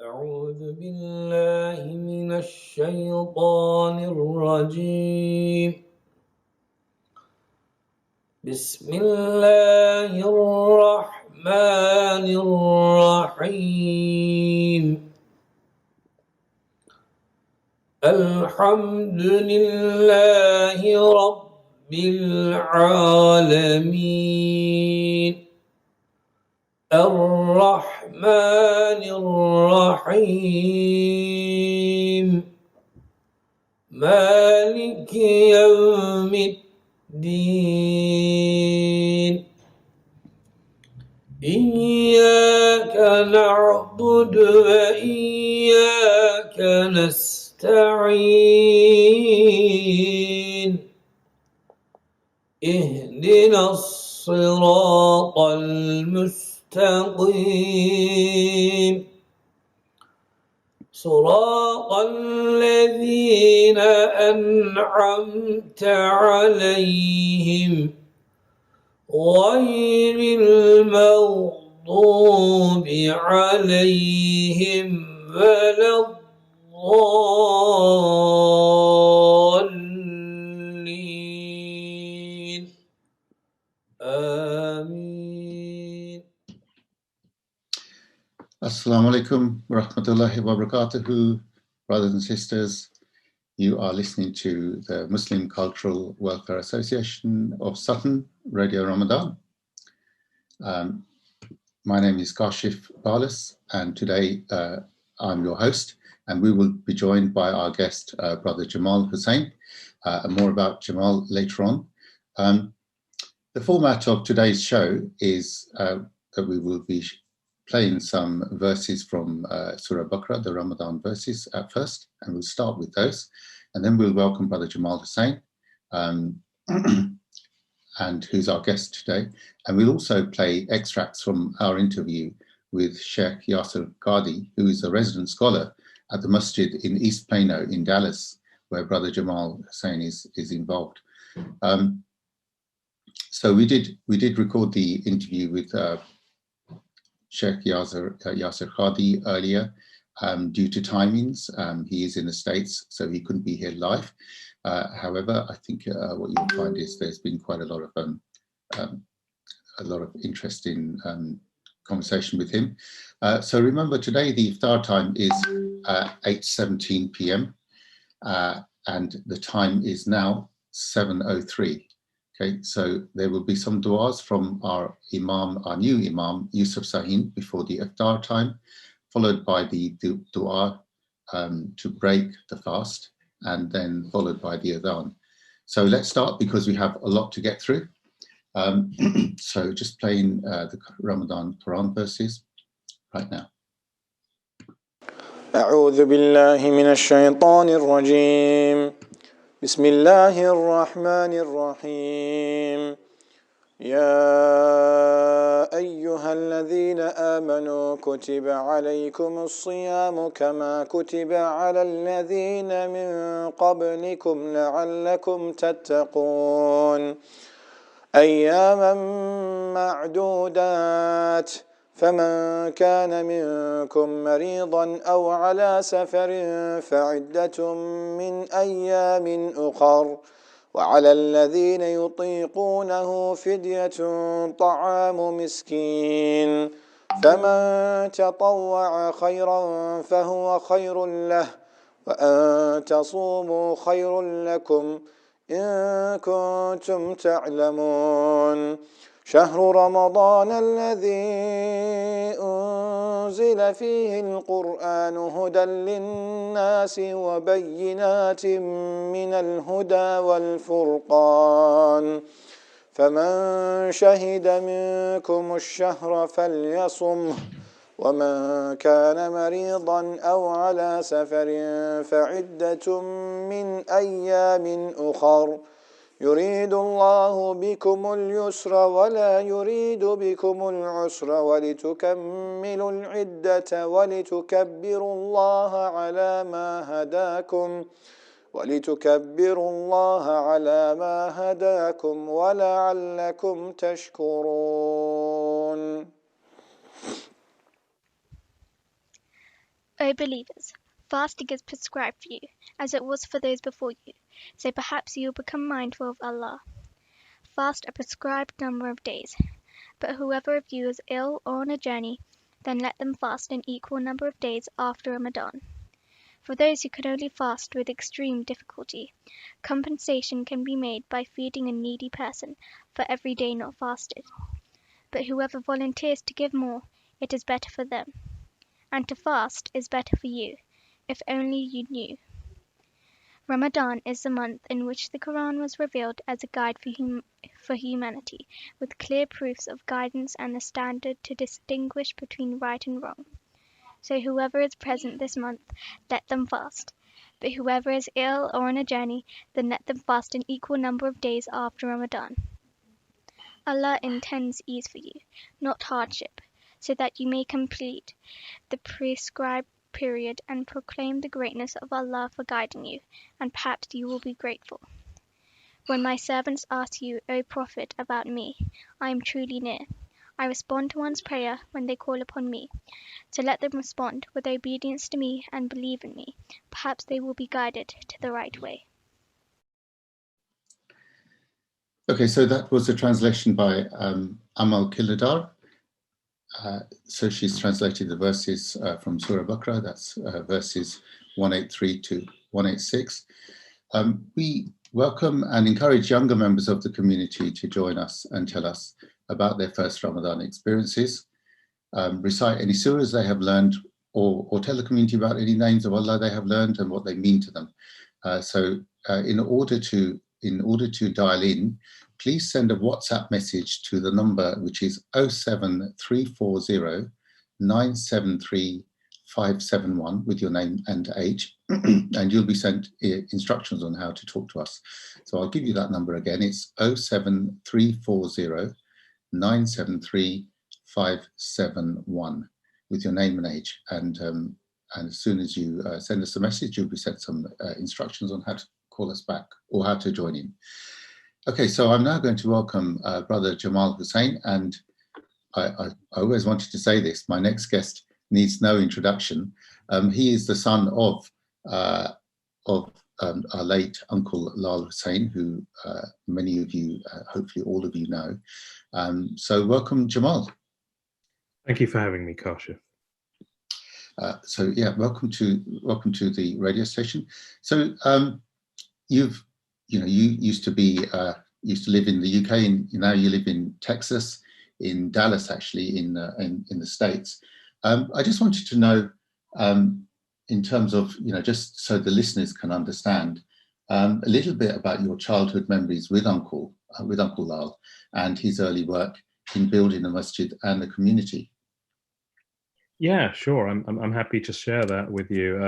أعوذ بالله من الشيطان الرجيم. بسم الله الرحمن الرحيم. الحمد لله رب العالمين. الرحمن الرحيم. مالك يوم الدين. إياك نعبد وإياك نستعين. اهدنا الصراط المستقيم. صراط الذين أنعمت عليهم غير المغضوب عليهم ولا الضالين. آمين. Assalamu alaikum wa rahmatullahi wa barakatuhu, brothers and sisters. You are listening to the Muslim Cultural Welfare Association of Sutton, Radio Ramadan. My name is Kashif, Barlas, and today I'm your host, and we will be joined by our guest, Brother Jamal Hussain, and more about Jamal later on. The format of today's show is that we will be playing some verses from Surah Baqarah, the Ramadan verses at first, and we'll start with those. And then we'll welcome Brother Jamal Hussain, and who's our guest today. And we'll also play extracts from our interview with Shaykh Yasir Qadhi, who is a resident scholar at the Masjid in East Plano in Dallas, where Brother Jamal Hussain is involved. So we did record the interview with Shaykh Yasir Qadhi earlier. Due to timings, he is in the States, so he couldn't be here live. However, I think what you'll find is there's been quite a lot of interesting conversation with him. So remember, today the iftar time is 8:17 p.m. And the time is now 7:03. Okay, so there will be some du'as from our Imam, our new Imam, Yusuf Sahin, before the iftar time, followed by the du'a to break the fast, and then followed by the adhan. So let's start because we have a lot to get through. So just playing the Ramadan Quran verses right now. أعوذ بالله من الشيطان الرجيم. بسم الله الرحمن الرحيم. يا أيها الذين آمنوا كتب عليكم الصيام كما كتب على الذين من قبلكم لعلكم تتقون أياما معدودات فمن كان منكم مريضا أو على سفر فعدة من أيام أخر وعلى الذين يطيقونه فدية طعام مسكين فمن تطوع خيرا فهو خير له وأن تصوموا خير لكم إن كنتم تعلمون شهر رمضان الذي أنزل فيه القرآن هدى للناس وبينات من الهدى والفرقان فمن شهد منكم الشهر فليصمه ومن كان مريضا أو على سفر فعدة من أيام أخر يريد الله بكم اليسر ولا يريد بكم العسر ولتكملوا العدة ولتكبروا الله على ما هداكم ولعلكم تشكرون. O believers, fasting is prescribed for you, as it was for those before you, so perhaps you will become mindful of Allah. Fast a prescribed number of days, but whoever of you is ill or on a journey, then let them fast an equal number of days after Ramadan. For those who can only fast with extreme difficulty, compensation can be made by feeding a needy person for every day not fasted. But whoever volunteers to give more, it is better for them. And to fast is better for you, if only you knew. Ramadan is the month in which the Quran was revealed as a guide for humanity, with clear proofs of guidance and the standard to distinguish between right and wrong. So whoever is present this month, let them fast. But whoever is ill or on a journey, then let them fast an equal number of days after Ramadan. Allah intends ease for you, not hardship, so that you may complete the prescribed period and proclaim the greatness of Allah for guiding you, and perhaps you will be grateful. When my servants ask you, O Prophet, about me, I am truly near. I respond to one's prayer when they call upon me. So let them respond with obedience to me and believe in me. Perhaps they will be guided to the right way. Okay, so that was a translation by Amal Kiladar. So she's translated the verses from Surah Baqarah, that's verses 183 to 186. We welcome and encourage younger members of the community to join us and tell us about their first Ramadan experiences, recite any surahs they have learned, or tell the community about any names of Allah they have learned and what they mean to them. In order to dial in, please send a WhatsApp message to the number which is 07340 973 571 with your name and age, and you'll be sent instructions on how to talk to us. So I'll give you that number again. It's 07340 973 571 with your name and age. And as soon as you send us a message, you'll be sent some instructions on how to call us back or how to join in. Okay, so I'm now going to welcome Brother Jamal Hussain, and I always wanted to say this, my next guest needs no introduction. He is the son of our late Uncle Lal Hussain, who many of you, hopefully all of you know. So welcome, Jamal. Thank you for having me, Kashif. So yeah, welcome to the radio station. So you used to live in the UK, and now you live in Texas, in Dallas, actually, in the States. I just wanted to know, in terms of, just so the listeners can understand, a little bit about your childhood memories with Uncle Lal and his early work in building the Masjid and the community. Yeah, sure. I'm happy to share that with you.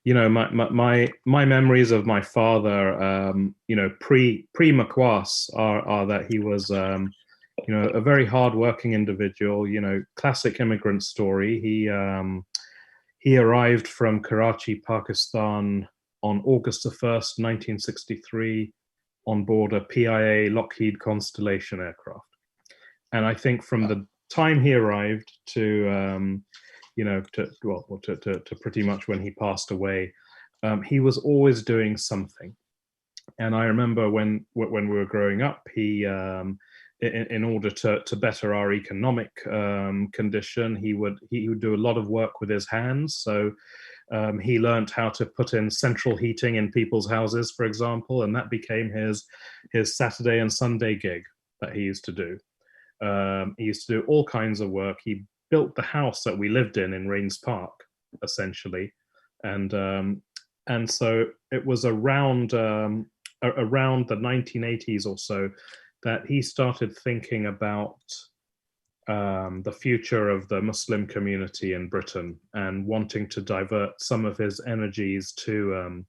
My memories of my father, pre Makwas are that he was, a very hardworking individual. Classic immigrant story. He arrived from Karachi, Pakistan, on August the 1st, 1963, on board a PIA Lockheed Constellation aircraft. And I think from the time he arrived to pretty much when he passed away, he was always doing something. And I remember when we were growing up, he, in order to better our economic condition, he would do a lot of work with his hands. So he learned how to put in central heating in people's houses, for example, and that became his Saturday and Sunday gig that he used to do. He used to do all kinds of work. He built the house that we lived in Rains Park, essentially, and so it was around the 1980s or so that he started thinking about the future of the Muslim community in Britain and wanting to divert some of his energies to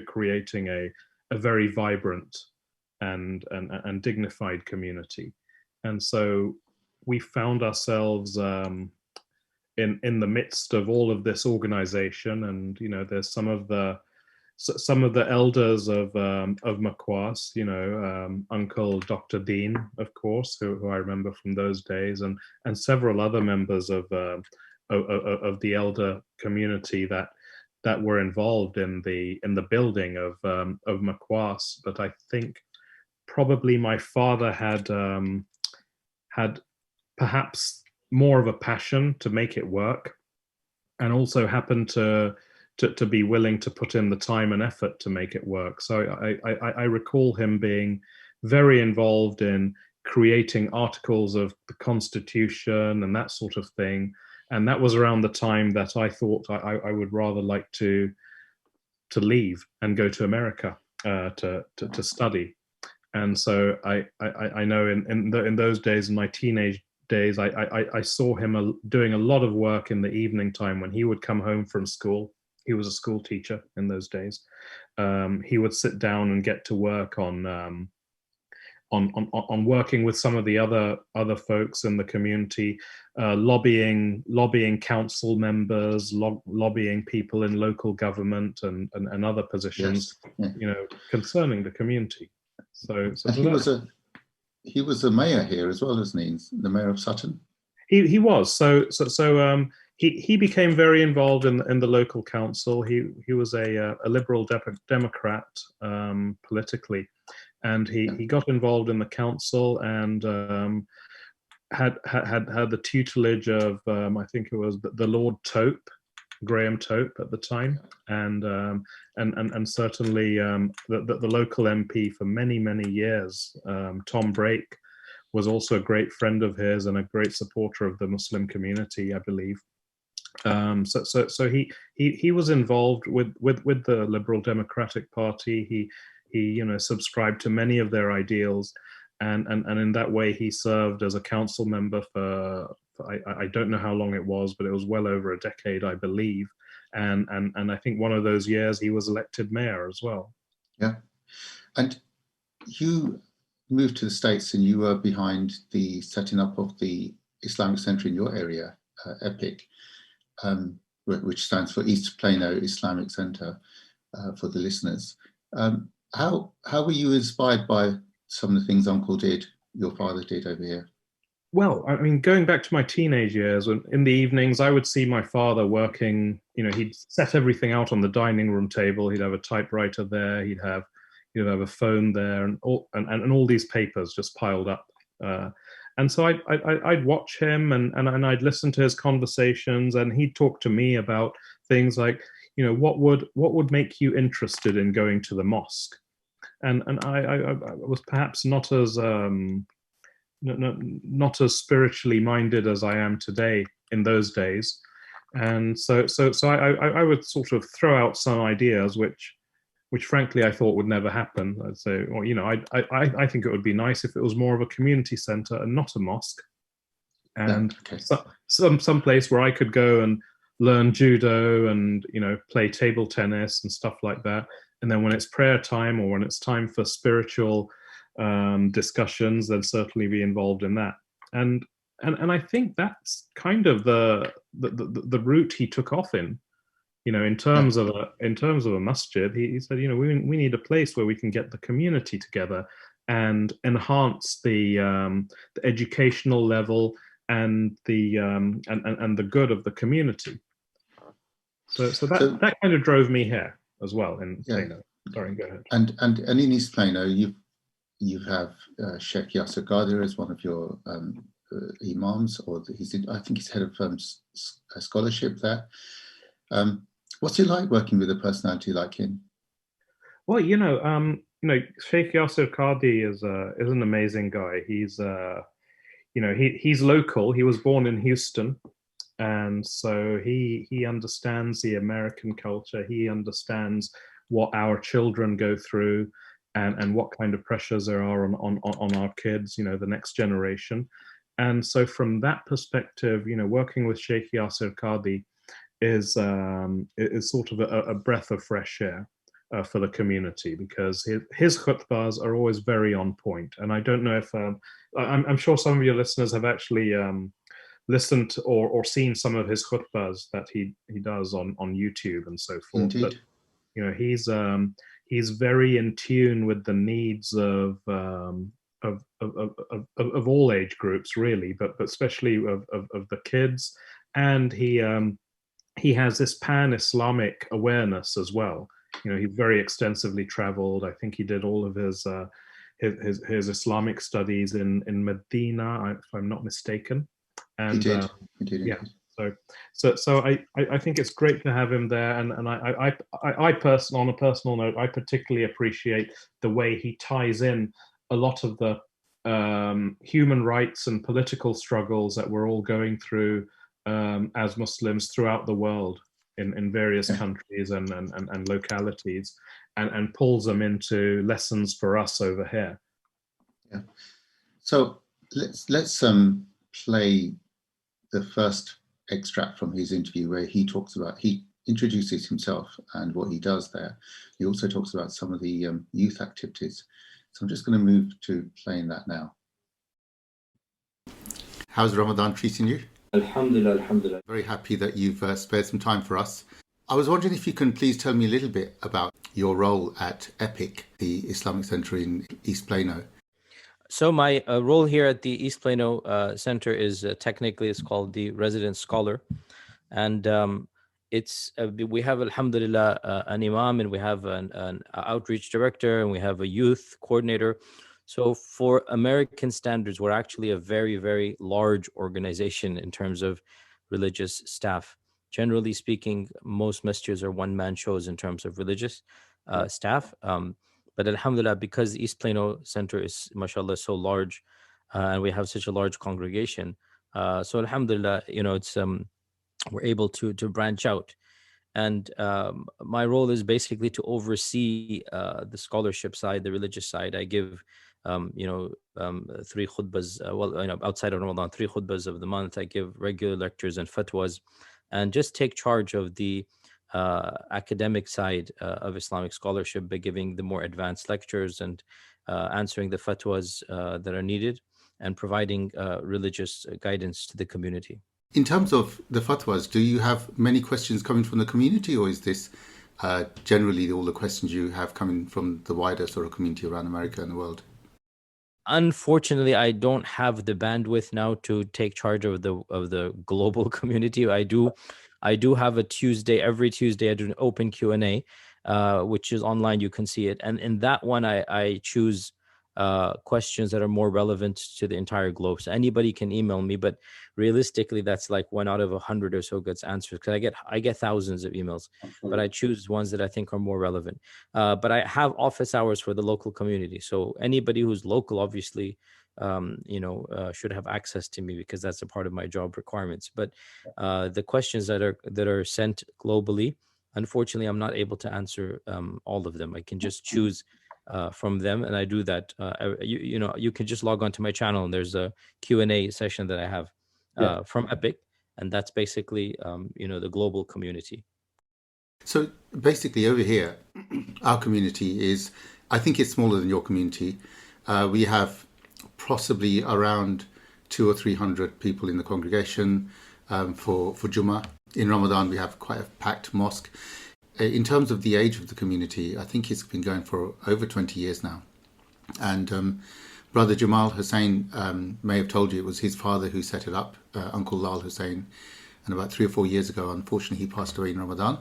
creating a very vibrant and dignified community. And so we found ourselves in the midst of all of this organization, and there's some of the elders of Makwas, Uncle Dr. Dean, of course, who I remember from those days, and several other members of of the elder community that were involved in the building of Makwas. But I think probably my father had perhaps more of a passion to make it work, and also happened to be willing to put in the time and effort to make it work. So I recall him being very involved in creating articles of the Constitution and that sort of thing. And that was around the time that I thought I would rather like to leave and go to America to study. And so I know in those days, in my teenage days, I saw him doing a lot of work in the evening time when he would come home from school. He was a school teacher in those days. He would sit down and get to work on working with some of the other folks in the community, lobbying council members, lobbying people in local government and other positions, Yes. Yeah. Concerning the community. So and he was a mayor here as well, isn't he? The mayor of Sutton. He was. So he became very involved in the local council. He was a liberal Democrat politically, and he got involved in the council and had the tutelage of I think it was the Lord Tope, Graham Tope at the time, and certainly the local MP for many years, Tom Brake, was also a great friend of his and a great supporter of the Muslim community, I believe. So he was involved with the Liberal Democratic Party. He subscribed to many of their ideals, and in that way he served as a council member for I don't know how long it was, but it was well over a decade, I believe. And I think one of those years he was elected mayor as well. Yeah. And you moved to the States and you were behind the setting up of the Islamic Center in your area, EPIC, which stands for East Plano Islamic Center for the listeners. How were you inspired by some of the things your father did over here? Well, I mean, going back to my teenage years, in the evenings, I would see my father working. He'd set everything out on the dining room table. He'd have a typewriter there. He'd have a phone there, and all these papers just piled up. And so I'd watch him, and I'd listen to his conversations, and he'd talk to me about things like, what would make you interested in going to the mosque, and I was perhaps not as spiritually minded as I am today in those days, and so I would sort of throw out some ideas which frankly I thought would never happen. I'd say, well, I think it would be nice if it was more of a community center and not a mosque, and some place where I could go and learn judo and play table tennis and stuff like that. And then when it's prayer time or when it's time for spiritual discussions, then certainly be involved in that. And I think that's kind of the route he took off in. In terms of a masjid, he said, we need a place where we can get the community together and enhance the educational level and the good of the community. So that kind of drove me here as well. Sorry, go ahead. And in East Plano, you have Shaykh Yasir Qadhi as one of your imams, or I think he's head of a scholarship there. What's it like working with a personality like him? Well, Shaykh Yasir Qadhi is an amazing guy. He's he's local. He was born in Houston, and so he understands the American culture. He understands what our children go through, and what kind of pressures there are on our kids, the next generation. And so from that perspective, working with Shaykh Yasir Qadhi is sort of a breath of fresh air for the community, because his khutbahs are always very on point. And I don't know if I'm sure some of your listeners have actually listened to or seen some of his khutbahs that he does on YouTube and so forth. Indeed. But he's very in tune with the needs of all age groups, really, but especially of the kids and he has this pan-Islamic awareness as well. He's very extensively traveled. I think he did all of his Islamic studies in Medina, if I'm not mistaken. And he did yeah, so I think it's great to have him there. And I on a personal note, I particularly appreciate the way he ties in a lot of the human rights and political struggles that we're all going through as Muslims throughout the world in various countries and localities, and pulls them into lessons for us over here. Yeah. So let's play the first extract from his interview where he introduces himself and what he does there. He also talks about some of the youth activities. So I'm just going to move to playing that now. How's Ramadan treating you? Alhamdulillah, alhamdulillah. Very happy that you've spared some time for us. I was wondering if you can please tell me a little bit about your role at EPIC, the Islamic Center in East Plano. So my role here at the East Plano Center is technically it's called the resident scholar, and it's we have alhamdulillah an imam, and we have an outreach director, and we have a youth coordinator. So for American standards, we're actually a very, very large organization in terms of religious staff. Generally speaking, most masjids are one-man shows in terms of religious staff. But alhamdulillah, because the East Plano Center is, mashallah, so large, and we have such a large congregation, so alhamdulillah, it's we're able to branch out. And my role is basically to oversee the scholarship side, the religious side. I give 3 khutbas, outside of Ramadan, 3 khutbas of the month. I give regular lectures and fatwas, and just take charge of the academic side of Islamic scholarship by giving the more advanced lectures and answering the fatwas that are needed, and providing religious guidance to the community. In terms of the fatwas, do you have many questions coming from the community, or is this generally all the questions you have coming from the wider sort of community around America and the world? Unfortunately, I don't have the bandwidth now to take charge of the global community. I do have a Tuesday. Every Tuesday, I do an open Q&A, which is online. You can see it, and in that one, I choose questions that are more relevant to the entire globe. So anybody can email me, but realistically, that's like 1 out of 100 or so gets answered, because I get thousands of emails, but I choose ones that I think are more relevant. But I have office hours for the local community, so anybody who's local, obviously, should have access to me, because that's a part of my job requirements. But the questions that are sent globally, unfortunately, I'm not able to answer all of them. I can just choose from them, and I do that. You can just log on to my channel, and there's a Q&A session that I have from EPIC, and that's basically the global community. So basically over here, our community is, I think it's smaller than your community. We have possibly around 200 or 300 people in the congregation for Jummah. In Ramadan, we have quite a packed mosque. In terms of the age of the community, I think it's been going for over 20 years now. And Brother Jamal Hussain may have told you it was his father who set it up, Uncle Lal Hussain. And about 3 or 4 years ago, unfortunately, he passed away in Ramadan.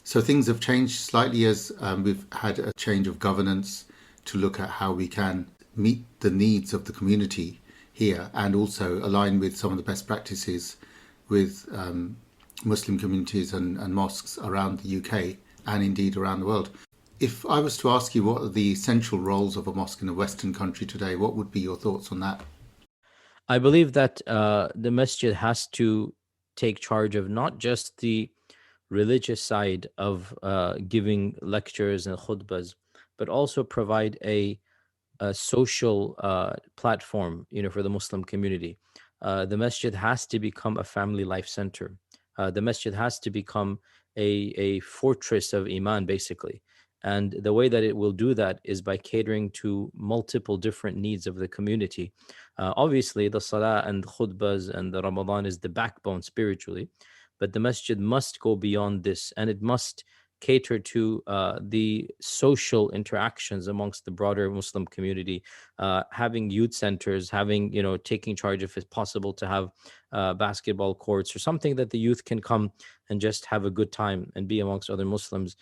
So things have changed slightly as we've had a change of governance to look at how we can meet the needs of the community here, and also align with some of the best practices with Muslim communities and mosques around the UK and indeed around the world. If I was to ask you what are the essential roles of a mosque in a Western country today, what would be your thoughts on that? I believe that the masjid has to take charge of not just the religious side of giving lectures and khutbas, but also provide a social platform, for the Muslim community. The masjid has to become a family life center. The masjid has to become a fortress of iman, basically. And the way that it will do that is by catering to multiple different needs of the community. Obviously, the salah and khutbas and the Ramadan is the backbone spiritually, but the masjid must go beyond this, and it must cater to the social interactions amongst the broader Muslim community, having youth centers, having, taking charge, if it's possible, to have basketball courts or something that the youth can come and just have a good time and be amongst other Muslims,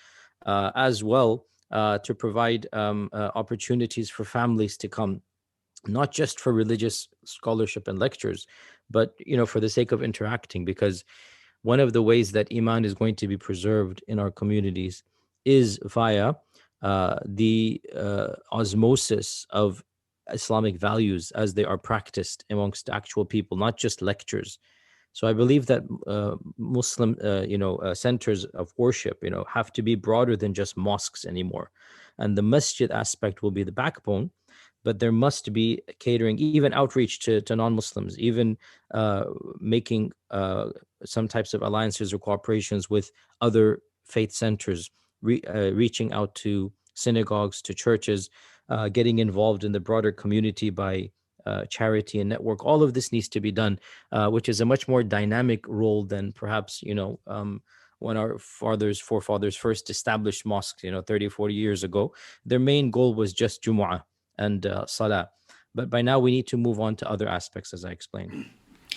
as well, to provide opportunities for families to come, not just for religious scholarship and lectures, but for the sake of interacting, because one of the ways that iman is going to be preserved in our communities is via the osmosis of Islamic values as they are practiced amongst actual people, not just lectures. So I believe that Muslim, centers of worship, have to be broader than just mosques anymore. And the masjid aspect will be the backbone, but there must be catering, even outreach to non-Muslims, even making some types of alliances or cooperations with other faith centers, reaching out to synagogues, to churches, getting involved in the broader community by charity and network. All of this needs to be done, which is a much more dynamic role than perhaps, when our forefathers first established mosques, 30, 40 years ago. Their main goal was just Jumu'ah and Salah. But by now we need to move on to other aspects, as I explained.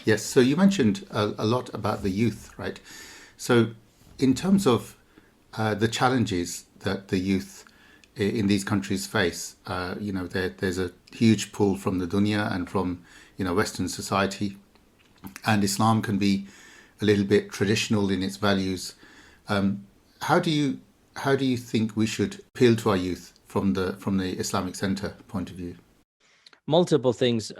Yes, so you mentioned a lot about the youth, right? So in terms of the challenges that the youth in these countries face, there's a huge pull from the dunya and from, Western society, and Islam can be a little bit traditional in its values. How do you think we should appeal to our youth from the Islamic Center point of view? Multiple things.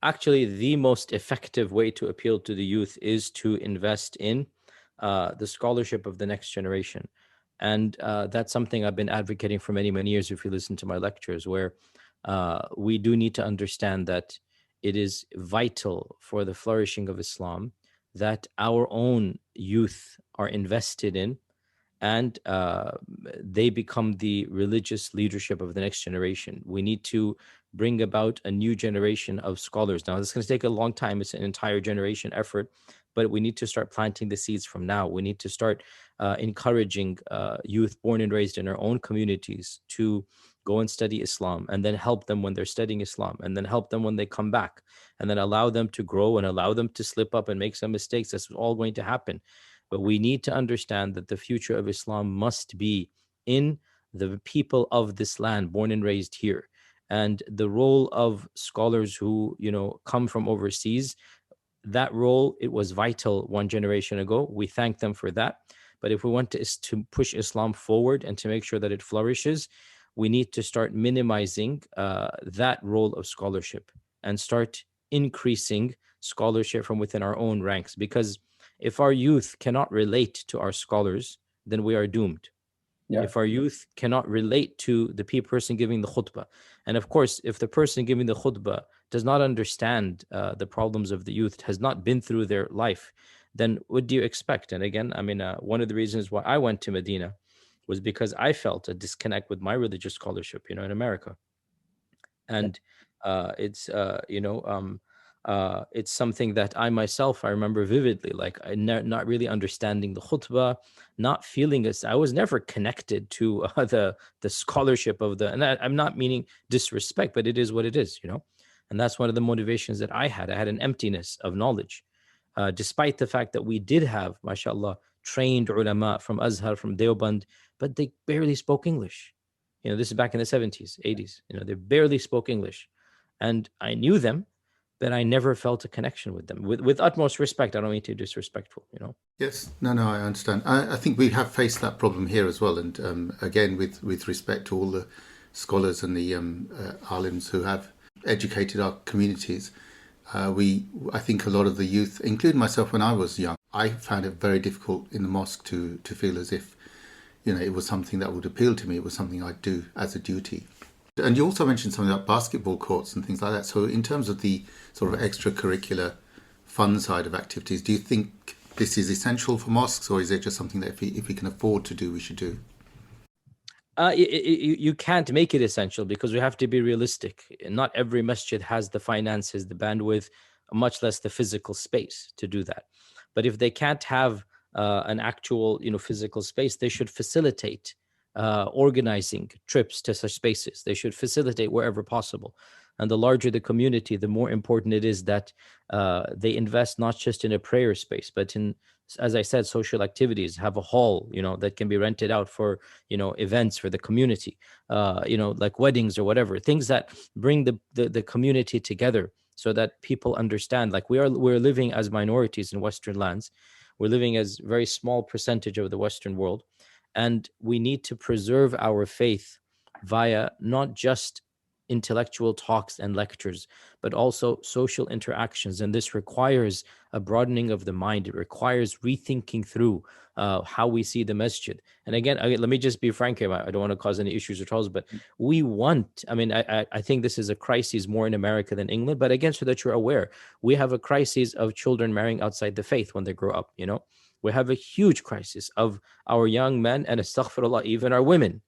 Actually, the most effective way to appeal to the youth is to invest in the scholarship of the next generation. And that's something I've been advocating for many, many years, if you listen to my lectures, where we do need to understand that it is vital for the flourishing of Islam that our own youth are invested in, and they become the religious leadership of the next generation. We need to bring about a new generation of scholars. Now, this is going to take a long time. It's an entire generation effort, but we need to start planting the seeds from now. We need to start encouraging youth born and raised in our own communities to go and study Islam, and then help them when they're studying Islam, and then help them when they come back, and then allow them to grow and allow them to slip up and make some mistakes. That's all going to happen. But we need to understand that the future of Islam must be in the people of this land, born and raised here. And the role of scholars who, come from overseas, that role, it was vital one generation ago. We thank them for that. But if we want to push Islam forward and to make sure that it flourishes, we need to start minimizing that role of scholarship and start increasing scholarship from within our own ranks. Because if our youth cannot relate to our scholars, then we are doomed. Yeah. If our youth cannot relate to the person giving the khutbah, and of course, if the person giving the khutbah does not understand the problems of the youth, has not been through their life, then what do you expect? And again, one of the reasons why I went to Medina was because I felt a disconnect with my religious scholarship, in America. And it's something that I myself, I remember vividly, like not really understanding the khutbah, not feeling it. I was never connected to the scholarship of and I'm not meaning disrespect, but it is what it is, and that's one of the motivations that I had. I had an emptiness of knowledge, despite the fact that we did have, mashallah, trained ulama from Azhar, from Deoband, but they barely spoke English. This is back in the 70s, 80s, they barely spoke English, and I knew them, but I never felt a connection with them. With utmost respect, I don't mean to be disrespectful, Yes, no, I understand. I think we have faced that problem here as well. And again, with respect to all the scholars and the alims who have educated our communities, I think a lot of the youth, including myself when I was young, I found it very difficult in the mosque to feel as if, it was something that would appeal to me. It was something I'd do as a duty. And you also mentioned something about basketball courts and things like that. So in terms of the sort of extracurricular fun side of activities, do you think this is essential for mosques, or is it just something that if we can afford to do, we should do? You can't make it essential, because we have to be realistic. Not every masjid has the finances, the bandwidth, much less the physical space to do that. But if they can't have an actual, physical space, they should facilitate organizing trips to such spaces. They should facilitate wherever possible. And the larger the community, the more important it is that they invest not just in a prayer space, but in, as I said, social activities, have a hall, that can be rented out for, events for the community, like weddings or whatever, things that bring the community together so that people understand, like we're living as minorities in Western lands. We're living as very small percentage of the Western world. And we need to preserve our faith via not just intellectual talks and lectures, but also social interactions. And this requires a broadening of the mind. It requires rethinking through how we see the masjid. And again, let me just be frank here. I don't want to cause any issues or troubles, but we want, I think this is a crisis more in America than England, but again, so that you're aware, we have a crisis of children marrying outside the faith when they grow up, We have a huge crisis of our young men, and astaghfirullah, even our women,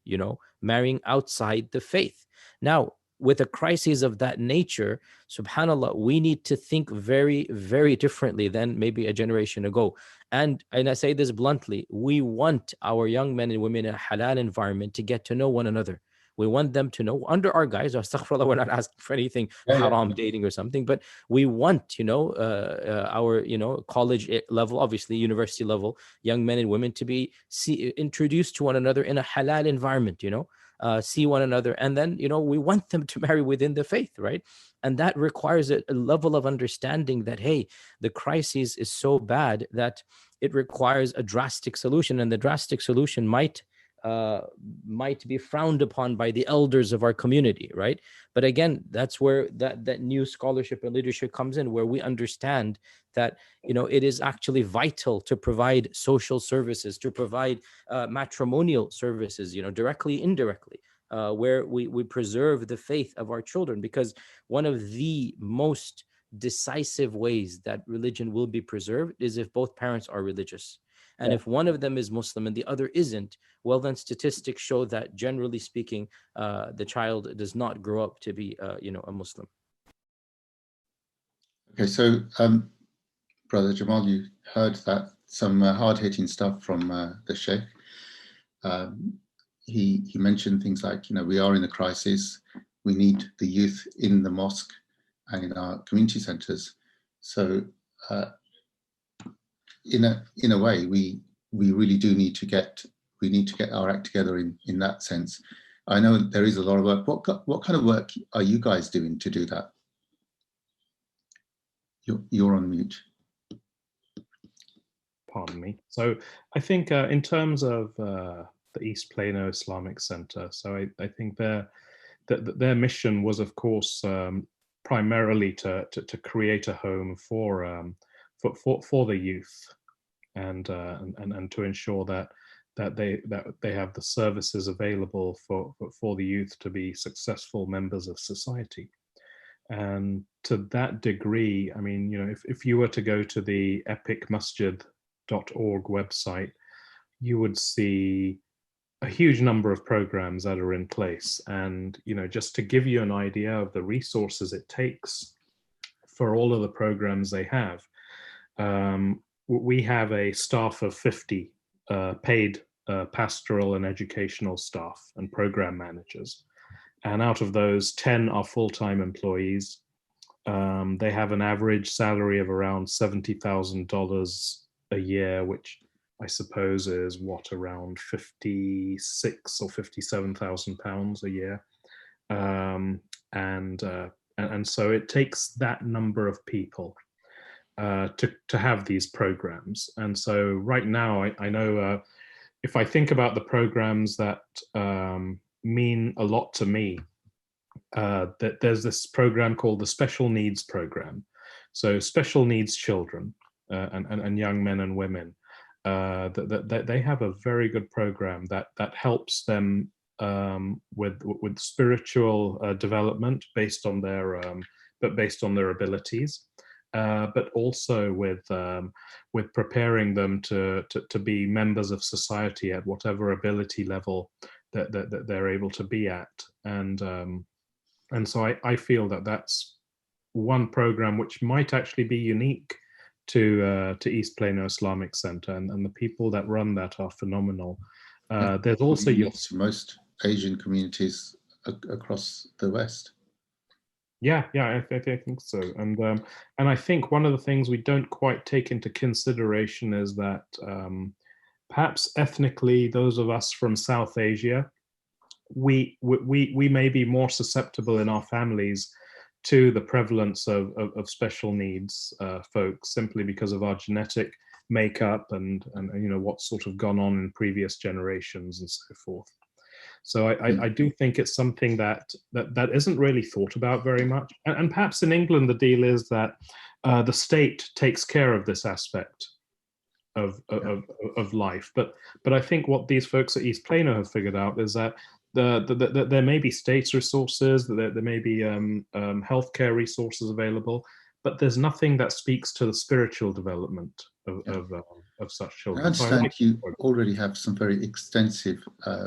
marrying outside the faith. Now, with a crisis of that nature, subhanallah, we need to think very, very differently than maybe a generation ago. And I say this bluntly, we want our young men and women in a halal environment to get to know one another. We want them to know under our guise, astaghfirullah, we're not asking for anything haram, dating or something, but we want, our, college level, obviously university level, young men and women to be introduced to one another in a halal environment, see one another. And then, we want them to marry within the faith, right? And that requires a level of understanding that, hey, the crisis is so bad that it requires a drastic solution. And the drastic solution might be frowned upon by the elders of our community, right? But again, that's where that new scholarship and leadership comes in, where we understand that, it is actually vital to provide social services, to provide matrimonial services, directly, indirectly, where we preserve the faith of our children, because one of the most decisive ways that religion will be preserved is if both parents are religious. And if one of them is Muslim and the other isn't, well, then statistics show that generally speaking, the child does not grow up to be, a Muslim. Okay, so Brother Jamal, you heard that some hard-hitting stuff from the Shaykh. He mentioned things like, we are in a crisis. We need the youth in the mosque and in our community centres. So in a way, we really do need to get our act together in that sense. I know there is a lot of work. What kind of work are you guys doing to do that? You're on mute. Pardon me. So I think in terms of the East Plano Islamic Center, so I think their mission was, of course, primarily to create a home for the youth, and to ensure that they have the services available for the youth to be successful members of society. And to that degree, if you were to go to the epicmasjid.org website, you would see a huge number of programs that are in place. And, just to give you an idea of the resources it takes for all of the programs they have, we have a staff of 50 paid pastoral and educational staff and program managers. And out of those, 10 are full-time employees. They have an average salary of around $70,000 a year, which I suppose is around 56 or 57,000 pounds a year. And so it takes that number of people to have these programs. And so right now, I know if I think about the programs that mean a lot to me, that there's this program called the Special Needs Program. So special needs children and young men and women, that they have a very good program that helps them with spiritual development based on their abilities, but also with preparing them to be members of society at whatever ability level that they're able to be at. And so I feel that that's one program which might actually be unique to East Plano Islamic Center, and the people that run that are phenomenal. There's also most Asian communities across the West. Yeah, I think so, and I think one of the things we don't quite take into consideration is that perhaps ethnically, those of us from South Asia, we may be more susceptible in our families to the prevalence of special needs folks, simply because of our genetic makeup and what's sort of gone on in previous generations and so forth. So I do think it's something that isn't really thought about very much. And perhaps in England, the deal is that the state takes care of this aspect of life. But I think what these folks at East Plano have figured out is that there may be states resources, there may be healthcare resources available, but there's nothing that speaks to the spiritual development of such children. I understand you already have some very extensive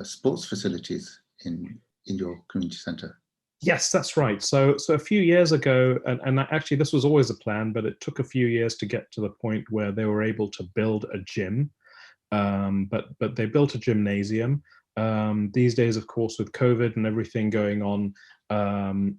sports facilities in your community centre. Yes, that's right. So a few years ago, and actually this was always a plan, but it took a few years to get to the point where they were able to build a gym. But they built a gymnasium. These days, of course, with COVID and everything going on,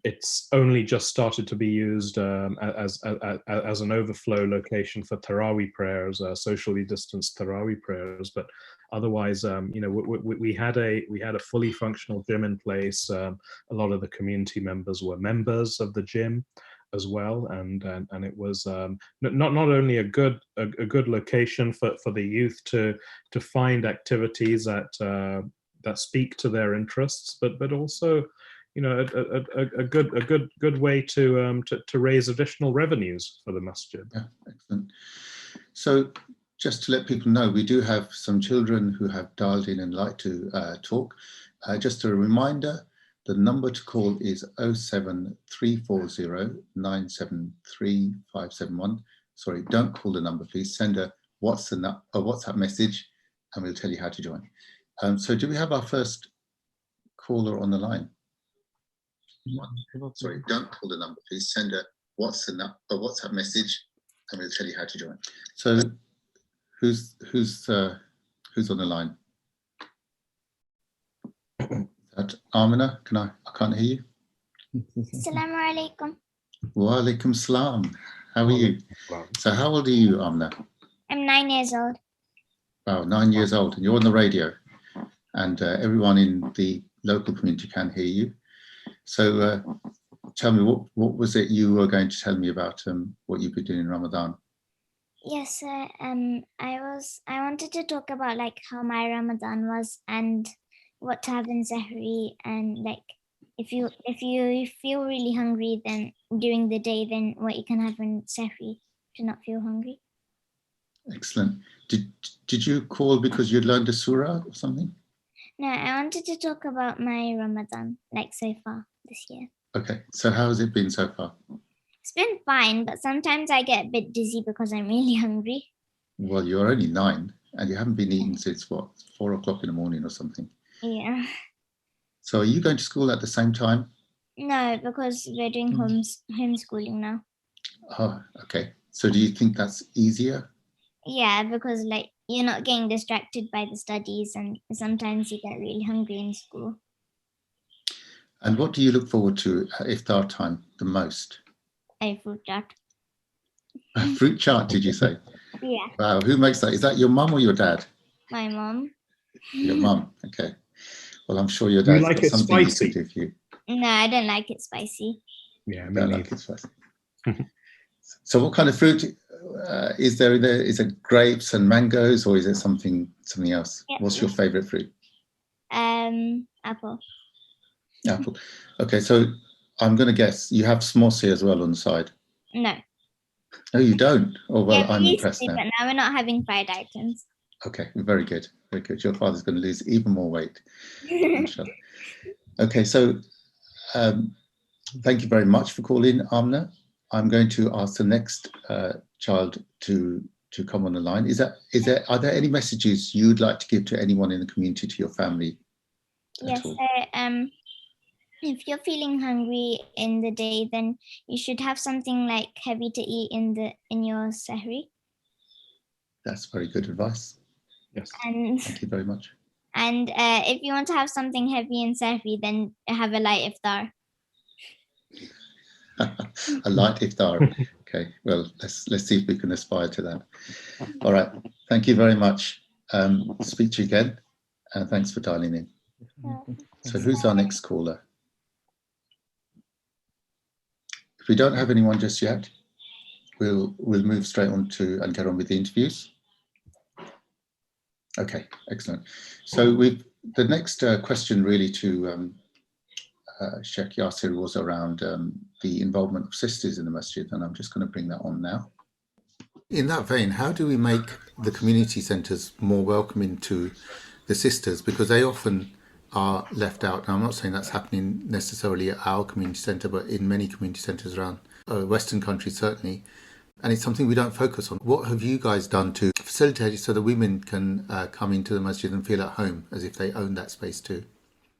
it's only just started to be used as an overflow location for Tarawih prayers, socially distanced Tarawih prayers. But otherwise, we had a fully functional gym in place. A lot of the community members were members of the gym as well, and it was not only a good location for the youth to find activities that speak to their interests, but also a good way to raise additional revenues for the masjid. Yeah, excellent. So just to let people know, we do have some children who have dialed in and like to talk. Just a reminder, the number to call is 07340 973 571. Sorry, don't call the number, please. Send a WhatsApp message and we'll tell you how to join. So do we have our first caller on the line? Sorry, don't call the number, please. Send a WhatsApp message and we'll tell you how to join. So who's on the line? That Amina, I can't hear you. Assalamu alaikum. Wa alaikum salam. How are you? So how old are you, Amina? I'm 9 years old. Wow, 9 years old, and you're on the radio, and everyone in the local community can hear you. So tell me, what was it you were going to tell me about what you've been doing in Ramadan? Yes, I wanted to talk about like how my Ramadan was and what to have in Sahri, and like if you feel really hungry then during the day, then what you can have in Sahri to not feel hungry. Excellent. Did you call because you'd learned a surah or something? No, I wanted to talk about my Ramadan, like so far this year. Okay, so how has it been so far? It's been fine, but sometimes I get a bit dizzy because I'm really hungry. Well, you're only 9 and you haven't been eating since what, 4 o'clock in the morning or something? Yeah. So are you going to school at the same time? No, because we're doing homeschooling now. Oh, okay. So do you think that's easier? Yeah, because like you're not getting distracted by the studies, and sometimes you get really hungry in school. And what do you look forward to at iftar time the most? A fruit chart. A fruit chart, did you say? Yeah. Wow, who makes that? Is that your mum or your dad? My mom. Your mum, okay. Well, I'm sure your dad's like got it something he spicy? could do for you. No, I don't like it spicy. Yeah, Don't like it spicy. So what kind of fruit is there in there? Is it grapes and mangoes, or is it something else? Yep. What's your favorite fruit? Apple. Apple. Okay, so I'm going to guess you have smosi as well on the side. No. No, you don't. Oh, well, Yeah, I'm we used impressed to, now. but now we're not having fried items. Okay, very good. Very good. Your father's going to lose even more weight. Inshallah. Okay, so thank you very much for calling, Amna. I'm going to ask the next child to come on the line. Are there any messages you'd like to give to anyone in the community, to your family? Yes. If you're feeling hungry in the day, then you should have something like heavy to eat in your sahri, That's very good advice. Yes. And Thank you very much. and if you want to have something heavy in Sahri, then have a light iftar. A light iftar. Okay, well, let's see if we can aspire to that. All right, thank you very much. Speak to you again, and thanks for dialing in. So who's our next caller? If we don't have anyone just yet, we'll move straight on to and get on with the interviews. Okay, excellent. So the next question really to Sheikh Yasir was around the involvement of sisters in the masjid, and I'm just going to bring that on now. In that vein, how do we make the community centres more welcoming to the sisters? Because they often are left out. Now, I'm not saying that's happening necessarily at our community centre, but in many community centres around Western countries, certainly. And it's something we don't focus on. What have you guys done to facilitate it so that women can come into the masjid and feel at home as if they own that space too?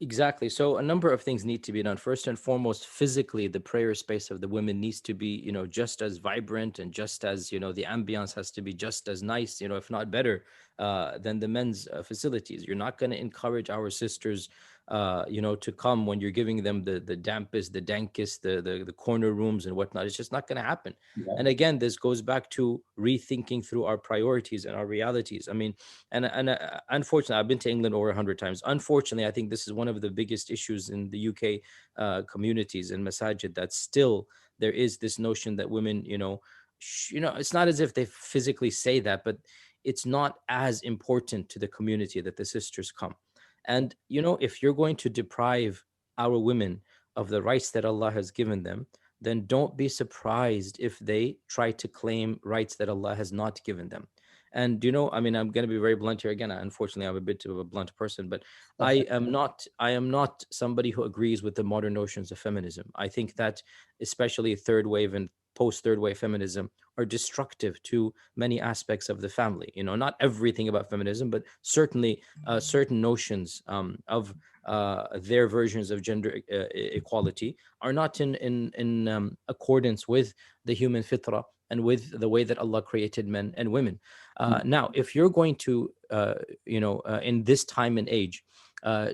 Exactly. So a number of things need to be done. First and foremost, physically, the prayer space of the women needs to be, just as vibrant, and just as, the ambience has to be just as nice, if not better, than the men's facilities. You're not going to encourage our sisters, to come when you're giving them the dampest, the dankest, the corner rooms and whatnot. It's just not going to happen. Yeah. And again, this goes back to rethinking through our priorities and our realities. I mean, and unfortunately, I've been to England over 100 times. Unfortunately, I think this is one of the biggest issues in the UK communities and masajid, that still there is this notion that women, it's not as if they physically say that, but it's not as important to the community that the sisters come. And, if you're going to deprive our women of the rights that Allah has given them, then don't be surprised if they try to claim rights that Allah has not given them. And, I'm going to be very blunt here again. Unfortunately, I'm a bit of a blunt person, but I am not somebody who agrees with the modern notions of feminism. I think that especially third wave and post-third wave feminism are destructive to many aspects of the family. Not everything about feminism, but certainly certain notions of their versions of gender equality are not in accordance with the human fitrah and with the way that Allah created men and women. Now, if you're going to, in this time and age,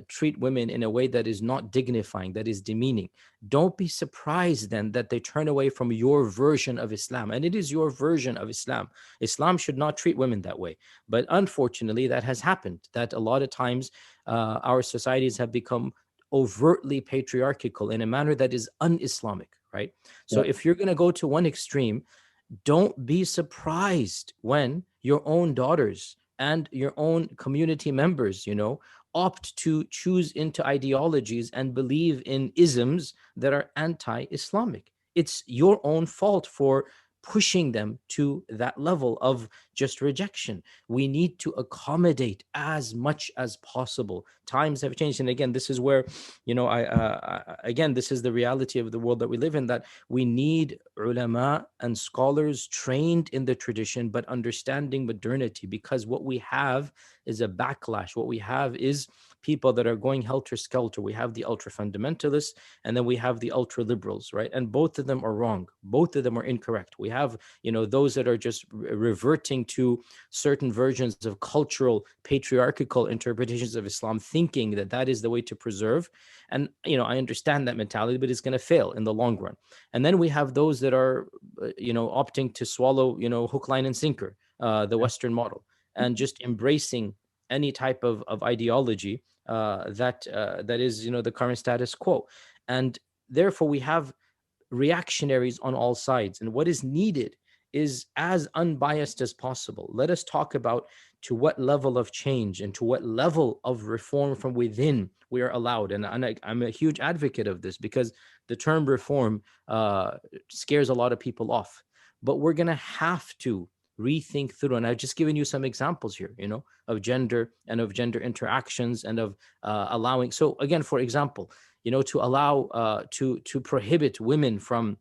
treat women in a way that is not dignifying, that is demeaning, don't be surprised then that they turn away from your version of Islam. And it is your version of Islam. Islam should not treat women that way. But unfortunately, that has happened, that a lot of times our societies have become overtly patriarchal in a manner that is un-Islamic, right? So if you're going to go to one extreme, don't be surprised when your own daughters and your own community members, opt to choose into ideologies and believe in isms that are anti-Islamic. It's your own fault for pushing them to that level of just rejection. We need to accommodate as much as possible. Times have changed. And again, this is where, again, this is the reality of the world that we live in, that we need ulama and scholars trained in the tradition, but understanding modernity, because what we have is a backlash. What we have is people that are going helter-skelter. We have the ultra-fundamentalists, and then we have the ultra-liberals, right? And both of them are wrong. Both of them are incorrect. We have, those that are just reverting to certain versions of cultural, patriarchal interpretations of Islam, thinking that that is the way to preserve. And, I understand that mentality, but it's going to fail in the long run. And then we have those that are, opting to swallow, hook, line, and sinker, the Western model, and just embracing any type of ideology that is, the current status quo. And therefore, we have reactionaries on all sides. And what is needed is as unbiased as possible. Let us talk about to what level of change and to what level of reform from within we are allowed. And I'm a huge advocate of this, because the term reform scares a lot of people off. But we're going to have to rethink through. And I've just given you some examples here, of gender and of gender interactions and of allowing. So again, for example, to allow, to prohibit women from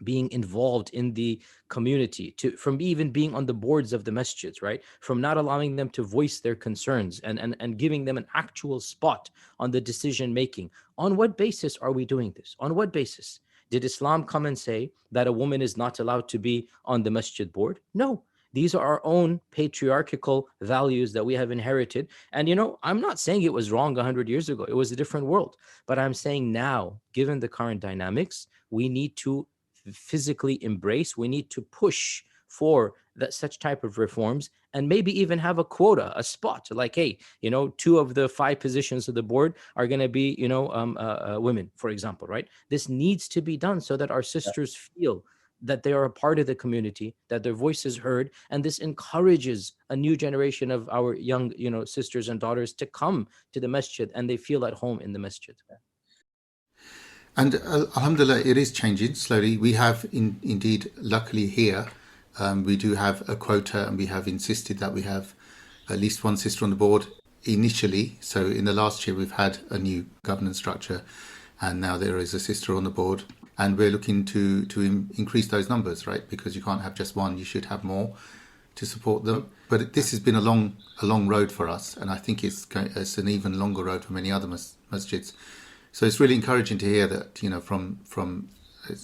being involved in the community, from even being on the boards of the masjids, right? From not allowing them to voice their concerns and giving them an actual spot on the decision making. On what basis are we doing this? On what basis? Did Islam come and say that a woman is not allowed to be on the masjid board? No. These are our own patriarchal values that we have inherited. And, you know, I'm not saying it was wrong 100 years ago. It was a different world. But I'm saying now, given the current dynamics, we need to physically embrace, we need to push for that such type of reforms, and maybe even have a quota, a spot, like, hey, you know, 2 of the 5 positions of the board are going to be, you know, women, for example, right? This needs to be done so that our sisters feel that they are a part of the community, that their voice is heard, and this encourages a new generation of our young, you know, sisters and daughters to come to the masjid, and they feel at home in the masjid. And alhamdulillah, it is changing slowly. We have indeed, luckily here, we do have a quota, and we have insisted that we have at least one sister on the board initially. So in the last year, we've had a new governance structure, and now there is a sister on the board. And we're looking to increase those numbers, right? Because you can't have just one, you should have more to support them. But this has been a long road for us, and I think it's an even longer road for many other masjids. So it's really encouraging to hear that, you know, from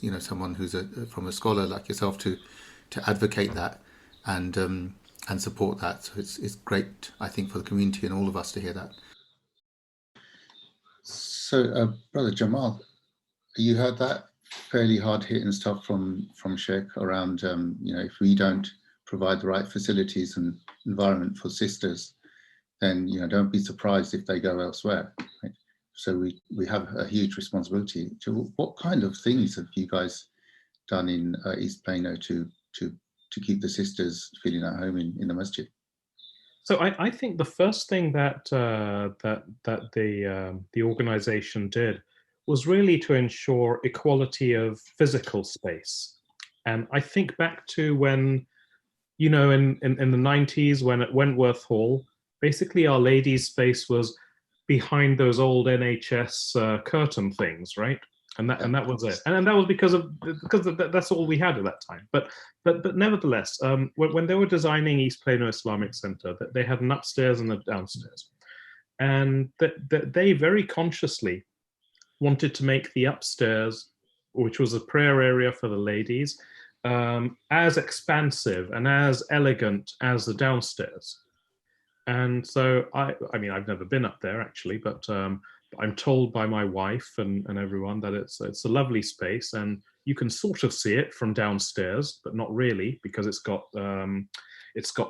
you know, someone who's from a scholar like yourself to advocate that and support that. So it's great, I think, for the community and all of us to hear that. So, Brother Jamal, you heard that fairly hard-hitting stuff from Shaykh around, you know, if we don't provide the right facilities and environment for sisters, then, you know, don't be surprised if they go elsewhere. Right? So we have a huge responsibility. What kind of things have you guys done in East Plano to keep the sisters feeling at home in the masjid? So I think the first thing that the organization did was really to ensure equality of physical space. And I think back to when, you know, in the 90s, when at Wentworth Hall, basically Our Lady's space was behind those old NHS curtain things, right? And that was it. And that was because that's all we had at that time. But nevertheless, when they were designing East Plano Islamic Center, they had an upstairs and a downstairs, and they very consciously wanted to make the upstairs, which was a prayer area for the ladies, as expansive and as elegant as the downstairs. And so I mean, I've never been up there actually, but I'm told by my wife and everyone that it's a lovely space, and you can sort of see it from downstairs, but not really, because it's got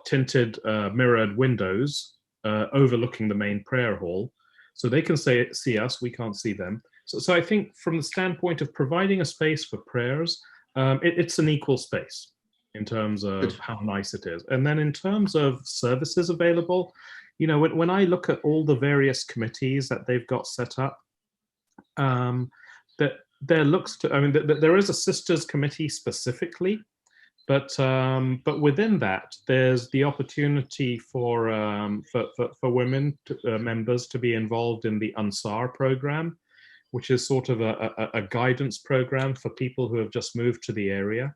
tinted mirrored windows overlooking the main prayer hall, so they can see us, we can't see them. So I think from the standpoint of providing a space for prayers, it's an equal space in terms of how nice it is. And then in terms of services available, you know, when I look at all the various committees that they've got set up, that there looks to, I mean, there is a sisters committee specifically, but within that, there's the opportunity for women members to be involved in the Ansar program, which is sort of a guidance program for people who have just moved to the area,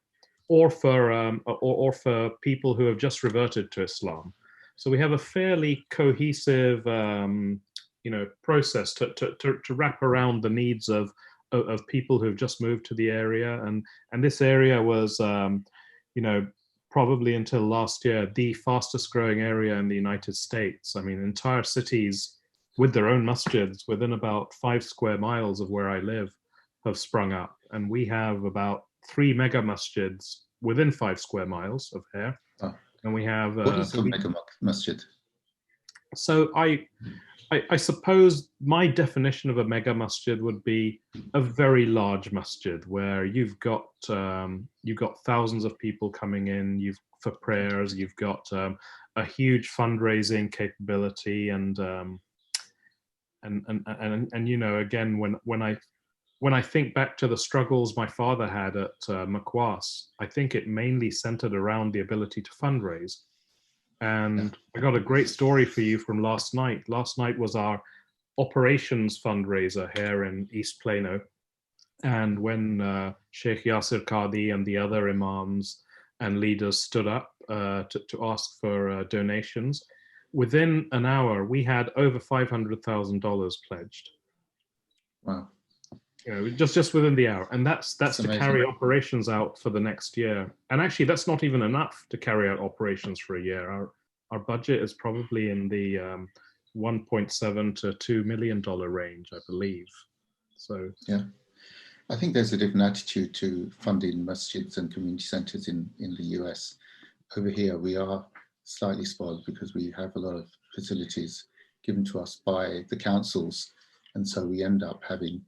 or for people who have just reverted to Islam. So we have a fairly cohesive, you know, process to wrap around the needs of people who have just moved to the area. And this area was, you know, probably until last year, the fastest growing area in the United States. I mean, entire cities with their own masjids within about 5 square miles of where I live have sprung up. And we have about 3 mega masjids within 5 square miles of here. Oh. And we have... What is a mega masjid? So I suppose my definition of a mega masjid would be a very large masjid where you've got thousands of people coming in for prayers. You've got a huge fundraising capability, and you know, again, when I think back to the struggles my father had at Makwas, I think it mainly centered around the ability to fundraise. And I got a great story for you from last night. Last night was our operations fundraiser here in East Plano. And when Sheikh Yasir Qadhi and the other imams and leaders stood up to ask for donations, within an hour, we had over $500,000 pledged. Wow. Just within the hour, and that's to amazing. carry operations out for the next year. And actually, that's not even enough to carry out operations for a year. Our budget is probably in the 1.7 to $2 million range, I believe. So yeah, I think there's a different attitude to funding masjids and community centres in the US. Over here, we are slightly spoiled because we have a lot of facilities given to us by the councils, and so we end up having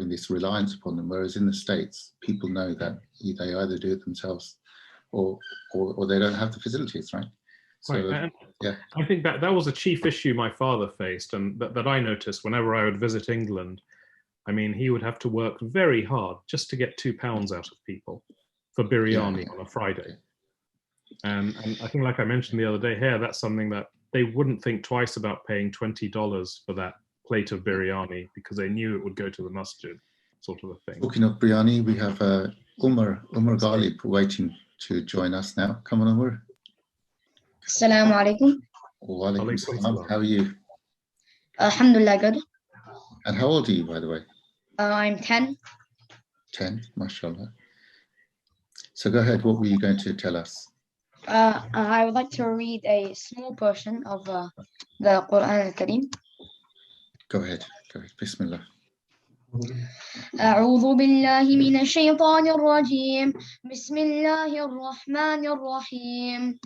this reliance upon them. Whereas in the States, people know that they either do it themselves or they don't have the facilities, right? So, right. yeah, I think that was a chief issue my father faced, and that I noticed whenever I would visit England. I mean, he would have to work very hard just to get £2 out of people for biryani on a Friday. And I think, like I mentioned the other day here, that's something that they wouldn't think twice about paying $20 for that plate of biryani because they knew it would go to the masjid, sort of a thing. Talking of biryani, we have Umar Ghalib waiting to join us now. Come on, Umar. Assalamu alaikum. Wa alaikum salam. How are you? Alhamdulillah, good. And how old are you, by the way? I'm 10. 10, mashallah. So go ahead, what were you going to tell us? I would like to read a small portion of the Quran al-Kareem. Go ahead. Bismillah. أعوذ بالله من الشيطان الرجيم بسم الله الرحمن الرحيم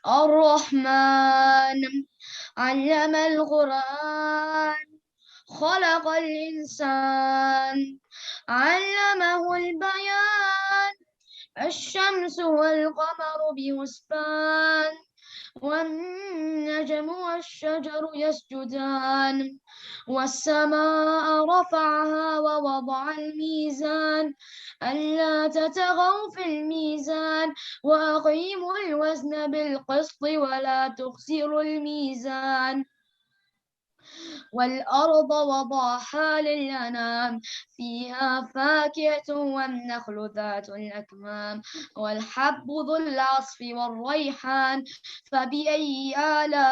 الرحمن علم القرآن خلق الإنسان علمه البيان الشمس والقمر بحسبان والنجم والشجر يسجدان والسماء رفعها ووضع الميزان ألا تطغوا في الميزان وأقيموا الوزن بالقسط ولا تخسروا الميزان والأرض وضعها للأنام فيها فاكهة والنخل ذات الأكمام والحب ذو العصف والريحان فبأي آلاء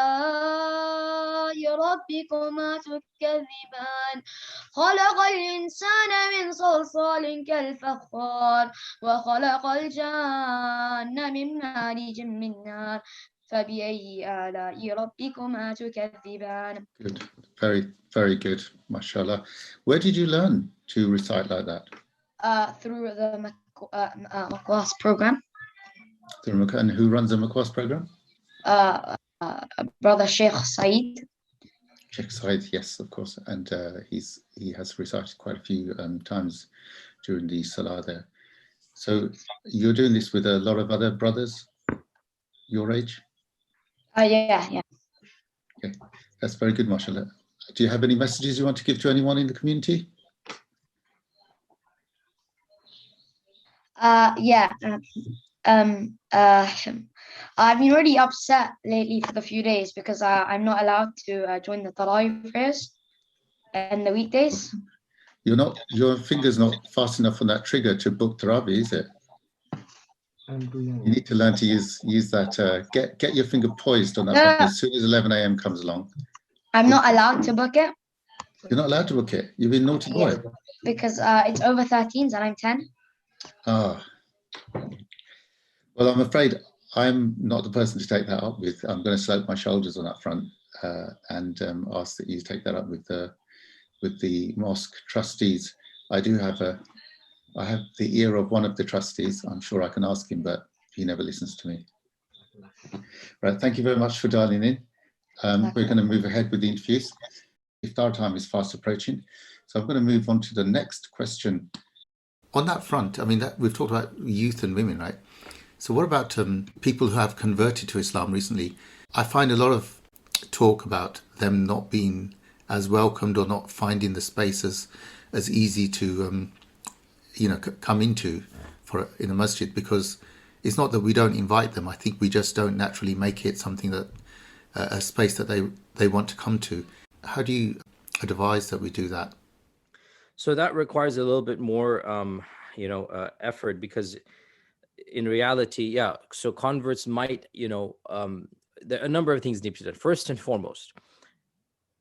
ربكما تكذبان خلق الإنسان من صلصال كالفخار وخلق الجان من مارج من نار فبأي آلاء ربكما تكذبان. Good. Very, very good. MashaAllah. Where did you learn to recite like that? Through the Makwas program. And who runs the Makwas program? Brother Shaykh Said. Sheikh Said, yes, of course. And he has recited quite a few times during the Salah there. So you're doing this with a lot of other brothers your age? Yeah. Okay, that's very good, mashallah. Do you have any messages you want to give to anyone in the community? I've been really upset lately for the few days because I'm not allowed to join the Tarawih prayers in the weekdays. Your finger's not fast enough on that trigger to book Tarawih, is it? You need to learn to use that. Get your finger poised on that button as soon as 11 a.m. comes along. I'm not allowed to book it. You're not allowed to book it. You've been naughty boy. Yeah, because it's over 13s and I'm 10. Ah. Well, I'm afraid I'm not the person to take that up with. I'm going to slope my shoulders on that front and ask that you take that up with the mosque trustees. I have the ear of one of the trustees. I'm sure I can ask him, but he never listens to me. Right, thank you very much for dialing in. We're going to move ahead with the interviews. Iftar time is fast approaching. So I'm going to move on to the next question. On that front, I mean, we've talked about youth and women, right? So what about people who have converted to Islam recently? I find a lot of talk about them not being as welcomed or not finding the space as easy to come into in a masjid, because it's not that we don't invite them. I think we just don't naturally make it something that a space that they want to come to. How do you advise that we do that? So that requires a little bit more effort, because in reality, so converts might, there are a number of things need to be done. First and foremost,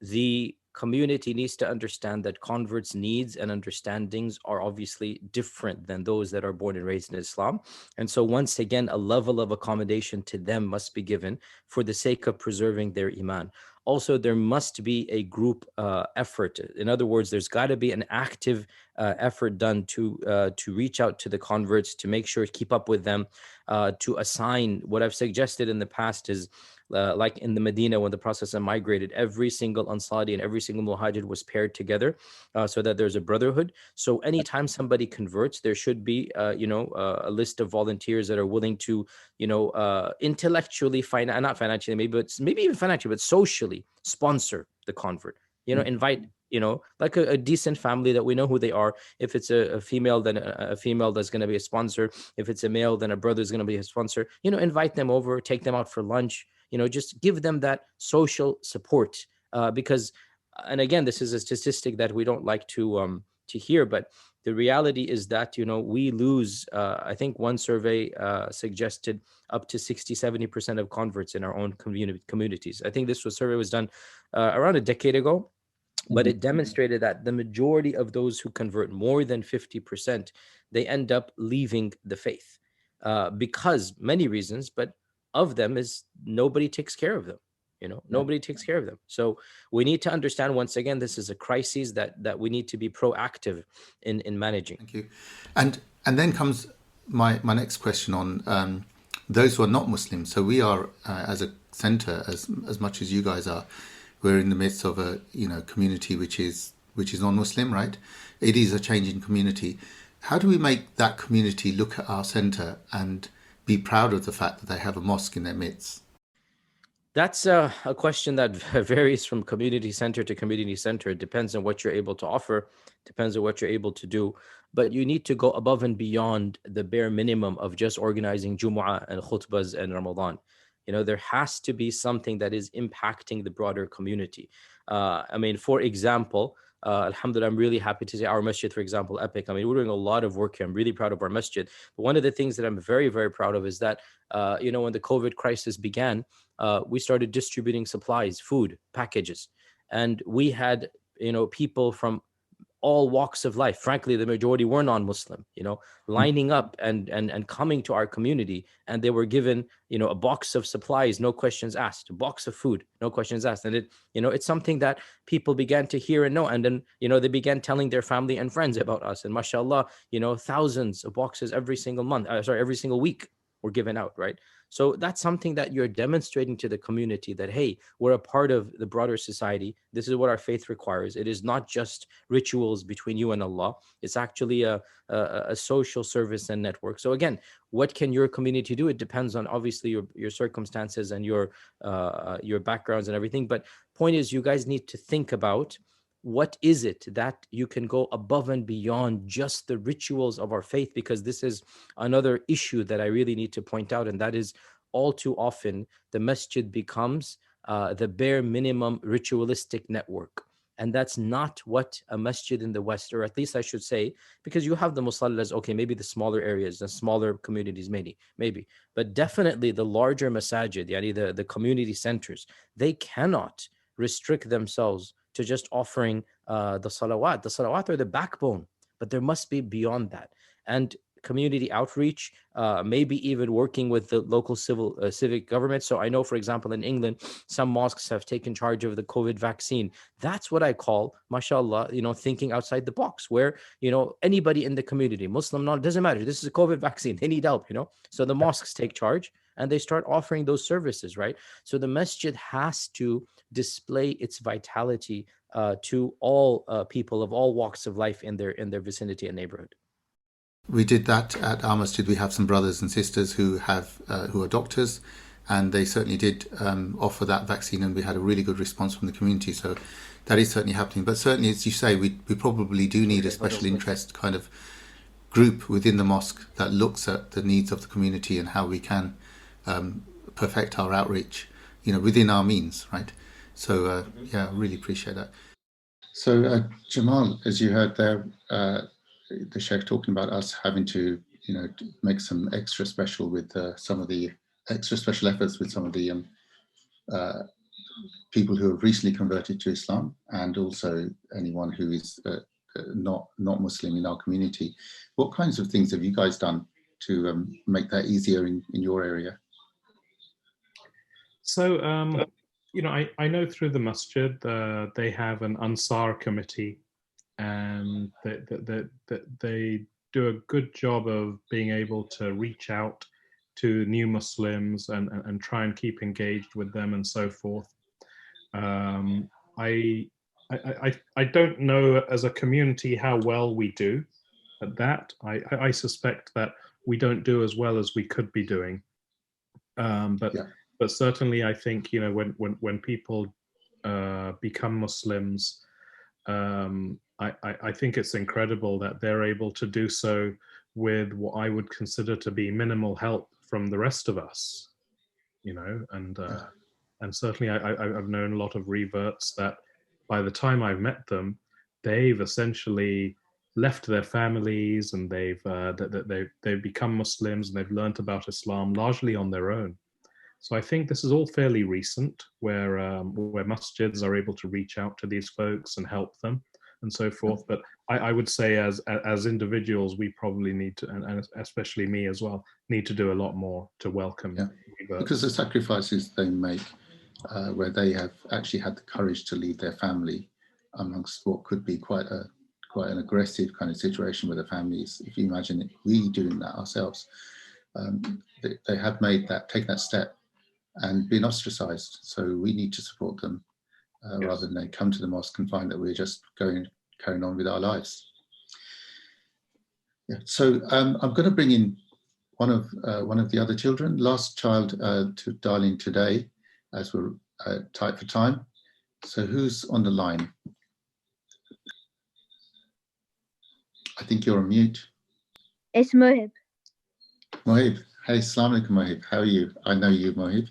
the community needs to understand that converts' needs and understandings are obviously different than those that are born and raised in Islam. And so once again, a level of accommodation to them must be given for the sake of preserving their iman. Also, there must be a group effort. In other words, there's got to be an active effort done to reach out to the converts, to make sure, keep up with them, to assign. What I've suggested in the past is, like in the Medina, when the Prophet migrated, every single Ansari and every single Muhajir was paired together, so that there's a brotherhood. So anytime somebody converts, there should be, a list of volunteers that are willing to, intellectually, not financially, maybe even financially, but socially sponsor the convert. Invite, like a decent family that we know who they are. If it's a female, then a female that's going to be a sponsor. If it's a male, then a brother is going to be a sponsor. Invite them over, take them out for lunch. Just give them that social support, because, and again, this is a statistic that we don't like to hear, but the reality is that, we lose, I think one survey suggested up to 60-70% of converts in our own communities. I think this survey was done around a decade ago, but it demonstrated that the majority of those who convert, more than 50%, they end up leaving the faith because many reasons, but of them is nobody takes care of them. Nobody takes care of them. So we need to understand, once again, this is a crisis that we need to be proactive in managing. Thank you. And then comes my next question on those who are not Muslim. So we are, as a centre, as much as you guys are, we're in the midst of a community which is non-Muslim, right? It is a changing community. How do we make that community look at our centre and be proud of the fact that they have a mosque in their midst? That's a question that varies from community center to community center. It depends on what you're able to offer, depends on what you're able to do. But you need to go above and beyond the bare minimum of just organizing Jumu'ah and khutbahs and Ramadan. There has to be something that is impacting the broader community. For example, alhamdulillah, I'm really happy to say our masjid, for example, Epic. We're doing a lot of work here. I'm really proud of our masjid. But one of the things that I'm very, very proud of is that, when the COVID crisis began, we started distributing supplies, food, packages. And we had, people from all walks of life. Frankly, the majority were non-Muslim, lining up and coming to our community, and they were given, a box of supplies, no questions asked, a box of food, no questions asked. And it's something that people began to hear and know. And then, they began telling their family and friends about us. And mashallah, thousands of boxes every single week were given out, right? So that's something that you're demonstrating to the community that, hey, we're a part of the broader society. This is what our faith requires. It is not just rituals between you and Allah. It's actually a social service and network. So again, what can your community do? It depends on obviously your circumstances and your backgrounds and everything. But point is, you guys need to think about, what is it that you can go above and beyond just the rituals of our faith? Because this is another issue that I really need to point out, and that is, all too often the masjid becomes the bare minimum ritualistic network. And that's not what a masjid in the West, or at least I should say, because you have the musallas, okay, maybe the smaller areas, the smaller communities, maybe, but definitely the larger masajid, yani the community centers, they cannot restrict themselves to just offering the salawat. The salawat are the backbone, but there must be beyond that. And community outreach, maybe even working with the local civic government. So I know, for example, in England, some mosques have taken charge of the COVID vaccine. That's what I call, mashallah, thinking outside the box, where, anybody in the community, Muslim, not, doesn't matter. This is a COVID vaccine. They need help, So the mosques take charge and they start offering those services, right? So the masjid has to display its vitality to all people of all walks of life in their vicinity and neighborhood. We did that at our masjid. We have some brothers and sisters who are doctors, and they certainly did offer that vaccine, and we had a really good response from the community. So that is certainly happening. But certainly, as you say, we probably do need a special interest kind of group within the mosque that looks at the needs of the community and how we can perfect our outreach, within our means, right? So I really appreciate that. So Jamal, as you heard there, the Shaykh talking about us having to, make some extra special with some of the extra special efforts with some of the people who have recently converted to Islam, and also anyone who is not Muslim in our community. What kinds of things have you guys done to make that easier in your area? So, you know, I know through the Masjid, they have an Ansar committee, and they do a good job of being able to reach out to new Muslims and try and keep engaged with them and so forth. I don't know as a community how well we do at that. I suspect that we don't do as well as we could be doing. But certainly, I think, you know, when people become Muslims, I think it's incredible that they're able to do so with what I would consider to be minimal help from the rest of us, you know, and certainly I've known a lot of reverts that by the time I've met them, they've essentially left their families and they've become Muslims and they've learnt about Islam largely on their own. So I think this is all fairly recent, where masjids are able to reach out to these folks and help them and so forth. But I would say as individuals, we probably need to, and especially me as well, need to do a lot more to welcome reverts. Because the sacrifices they make, where they have actually had the courage to leave their family amongst what could be quite an aggressive kind of situation with the families. If you imagine it, we doing that ourselves, they have taken that step and been ostracized. So we need to support them rather than they come to the mosque and find that we're just carrying on with our lives. Yeah. So I'm going to bring in one of the other children, last child to dial in today, as we're tight for time. So who's on the line? I think you're on mute. It's Mohib. Mohib. Hey, Assalamu alaikum, Mohib. How are you? I know you, Mohib.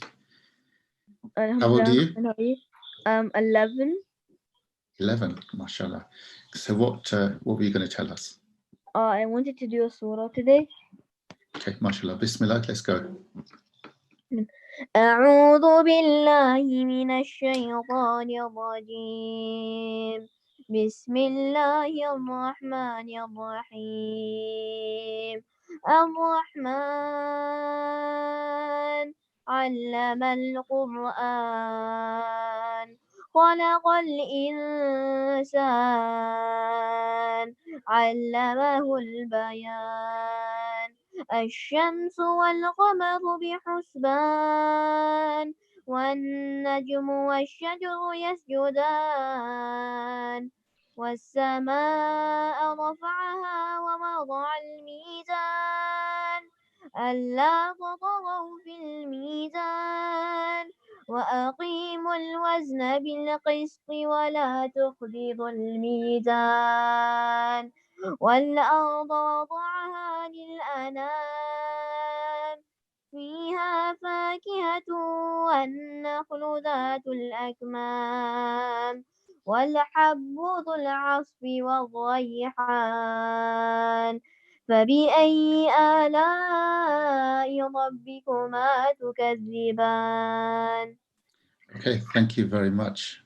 How old are you? 11. 11, mashallah. So what were you going to tell us? I wanted to do a surah today. Okay, mashallah. Bismillah, let's go. أعوذ بالله من الشيطان الرجيم بسم الله الرحمن الرحيم الرحمن علم القرآن خلق الإنسان علمه البيان الشمس والقمر بحسبان والنجم والشجر يسجدان والسماء رفعها ووضع الميزان ألا تطغوا في الميزان وأقيموا الوزن بالقسط ولا تخسروا الميزان والأرض وضعها للأنام فيها فاكهة والنخل ذات الأكمام والحب ذو العصف والريحان فبأي آلاء ربكما تكذبان. Okay, thank you very much.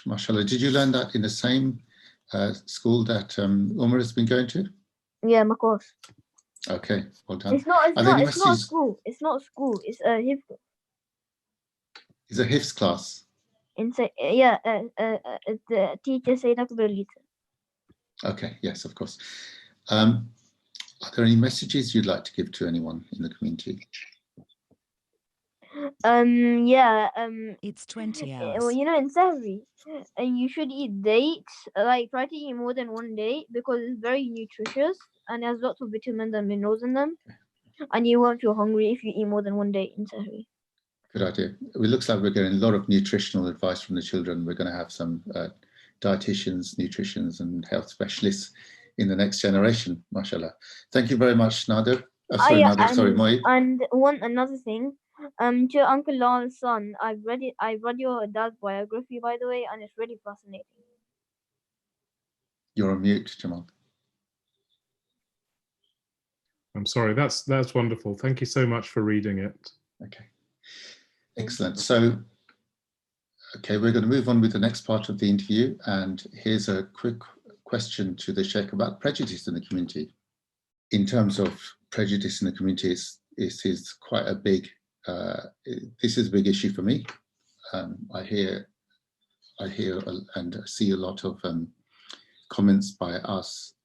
Mashallah. Did you learn that in the same school that Umar has been going to? Yeah, of course. Okay, well done. It's not school. It's not school. It's a hifz. It's a hifz class. The teacher said that. Okay, yes, of course. Are there any messages you'd like to give to anyone in the community? It's 20 hours. Well, you know, in Sahri, you should eat dates. Like, try to eat more than one date because it's very nutritious and has lots of vitamins and minerals in them. And you won't feel hungry if you eat more than one date in Sahri. Good idea. It looks like we're getting a lot of nutritional advice from the children. We're going to have some dietitians, nutritionists, and health specialists in the next generation, mashallah. Thank you very much, Nader. Sorry, Mohib. And another thing, to Uncle Lal's son, I read your dad's biography, by the way, and it's really fascinating. You're on mute, Jamal. I'm sorry, that's wonderful. Thank you so much for reading it. Okay, excellent. So Okay, we're going to move on with the next part of the interview. And here's a quick question to the Shaykh about prejudice in the community. In terms of prejudice in the community, it is quite a big, this is a big issue for me. I hear and see a lot of comments by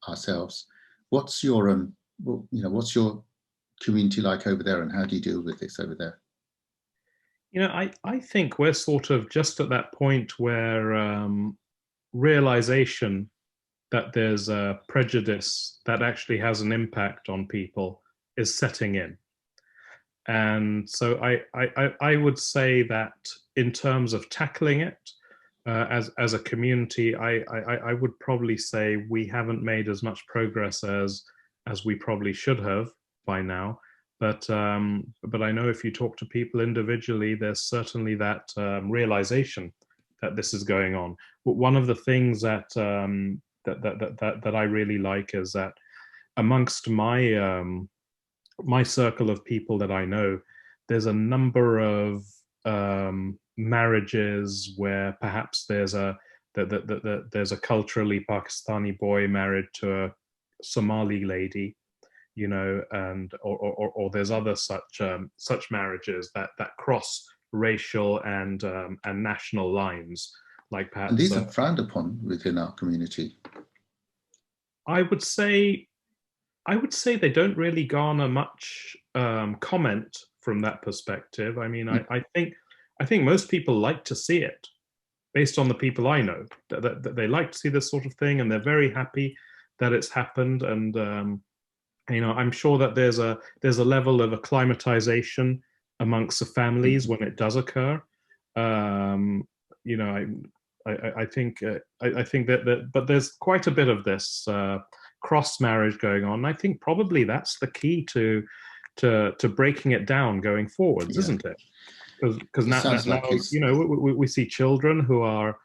ourselves. What's your, what's your community like over there, and how do you deal with this over there? You know, I think we're sort of just at that point where realization that there's a prejudice that actually has an impact on people is setting in. And so I would say that in terms of tackling it as a community, I would probably say we haven't made as much progress as we probably should have by now. But I know if you talk to people individually, there's certainly that realization that this is going on. But one of the things that that I really like is that amongst my my circle of people that I know, there's a number of marriages where perhaps there's a culturally Pakistani boy married to a Somali lady, you know, and or there's other such marriages that cross racial and national lines, like perhaps. And these are frowned upon within our community. I would say they don't really garner much comment from that perspective. I mean, I think most people like to see it, based on the people I know, that they like to see this sort of thing, and they're very happy that it's happened. And you know, I'm sure that there's a level of acclimatization amongst the families when it does occur. You know, I think that but there's quite a bit of this cross marriage going on. I think probably that's the key to breaking it down going forwards, isn't it? Because now you know, we see children who are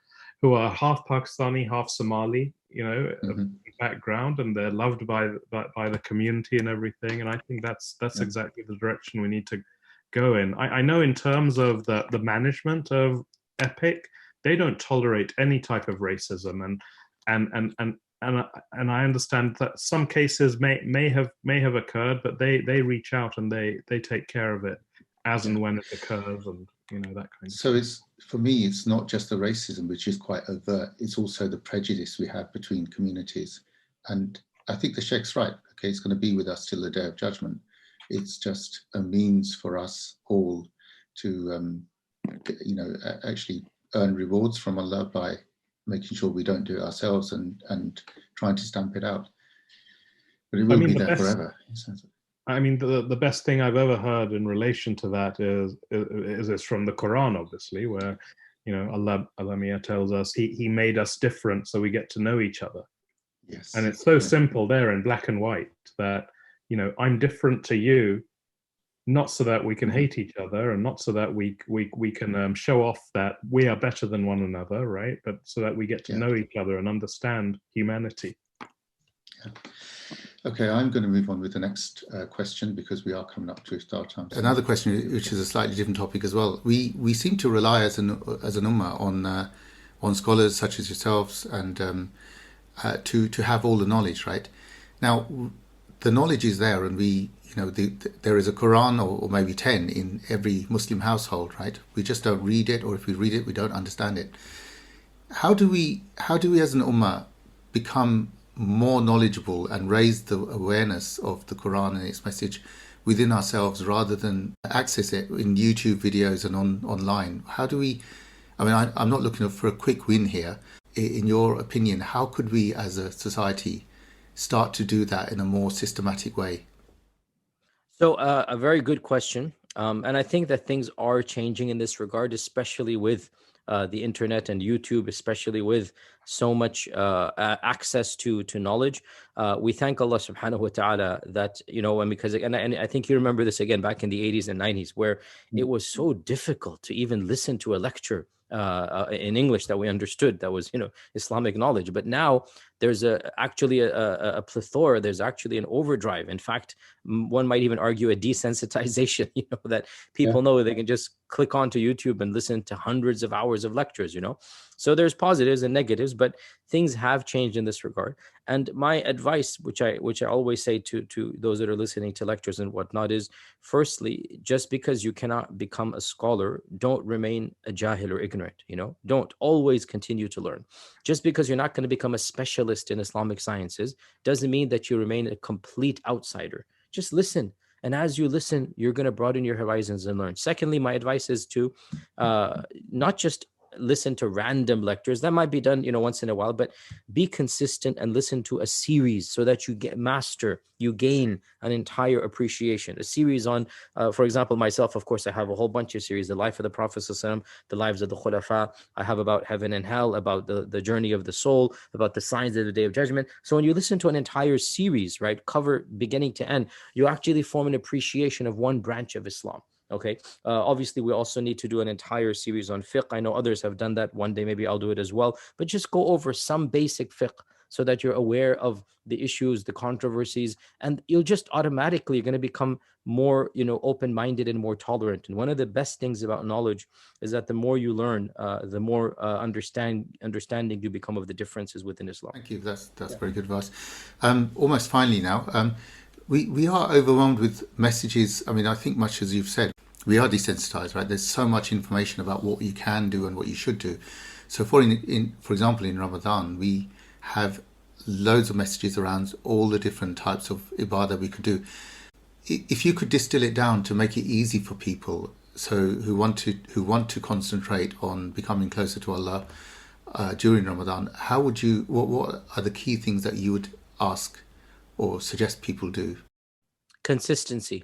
half Pakistani, half Somali, you know, background, and they're loved by the community and everything. And I think that's exactly the direction we need to go in. I know in terms of the management of Epic, they don't tolerate any type of racism, and I understand that some cases may have occurred, but they reach out and they take care of it as and when it occurs, and you know, that kind of so thing. For me, it's not just the racism, which is quite overt, it's also the prejudice we have between communities. And I think the Sheikh's right. Okay, it's going to be with us till the Day of Judgment. It's just a means for us all to you know, actually earn rewards from Allah by making sure we don't do it ourselves and trying to stamp it out. But it will be there forever. I mean, the best thing I've ever heard in relation to that is from the Quran, obviously, where, you know, Allah tells us he made us different so we get to know each other. Yes. And it's so simple there in black and white that, you know, I'm different to you, not so that we can hate each other, and not so that we can show off that we are better than one another, right? But so that we get to know each other and understand humanity. Yeah. Okay, I'm going to move on with the next question, because we are coming up to iftar time. Another question, which is a slightly different topic as well. We seem to rely as an ummah on scholars such as yourselves and to have all the knowledge, right? Now, the knowledge is there, and there is a Quran or maybe 10 in every Muslim household, right? We just don't read it, or if we read it, we don't understand it. How do we as an ummah become more knowledgeable and raise the awareness of the Quran and its message within ourselves, rather than access it in YouTube videos and online? How do we, I mean, I'm not looking for a quick win here. In your opinion, how could we as a society start to do that in a more systematic way? So a very good question. And I think that things are changing in this regard, especially with the internet and YouTube, especially with so much access to knowledge. We thank Allah subhanahu wa ta'ala that, you know, and I think you remember this again back in the 80s and 90s, where it was so difficult to even listen to a lecture in English that we understood, that was, you know, Islamic knowledge. But now there's actually a plethora, there's actually an overdrive. In fact, one might even argue a desensitization, you know, that people know they can just click onto YouTube and listen to hundreds of hours of lectures, you know. So there's positives and negatives, but things have changed in this regard. And my advice, which I always say to those that are listening to lectures and whatnot, is firstly, just because you cannot become a scholar, don't remain a jahil or ignorant, you know. Don't always continue to learn. Just because you're not going to become a specialist in Islamic sciences doesn't mean that you remain a complete outsider. Just listen. And as you listen, you're going to broaden your horizons and learn. Secondly, my advice is to not just listen to random lectures. That might be done, you know, once in a while, but be consistent and listen to a series so that you you gain an entire appreciation. A series on, for example, myself, of course, I have a whole bunch of series: the life of the Prophet ﷺ, the lives of the Khulafa. I have about heaven and hell, about the journey of the soul, about the signs of the Day of Judgment. So when you listen to an entire series, right, cover beginning to end, you actually form an appreciation of one branch of Islam. Okay. Obviously, we also need to do an entire series on fiqh. I know others have done that. One day, maybe I'll do it as well. But just go over some basic fiqh so that you're aware of the issues, the controversies, and you'll just automatically going to become more, you know, open-minded and more tolerant. And one of the best things about knowledge is that the more you learn, the more understanding you become of the differences within Islam. Thank you. That's very good advice. Almost finally now, we are overwhelmed with messages. I mean, I think much as you've said, we are desensitized, right? There's so much information about what you can do and what you should do. So for example, in Ramadan, we have loads of messages around all the different types of ibadah we could do. If you could distill it down to make it easy for people, so who want to concentrate on becoming closer to Allah during Ramadan, what are the key things that you would ask or suggest people do? Consistency.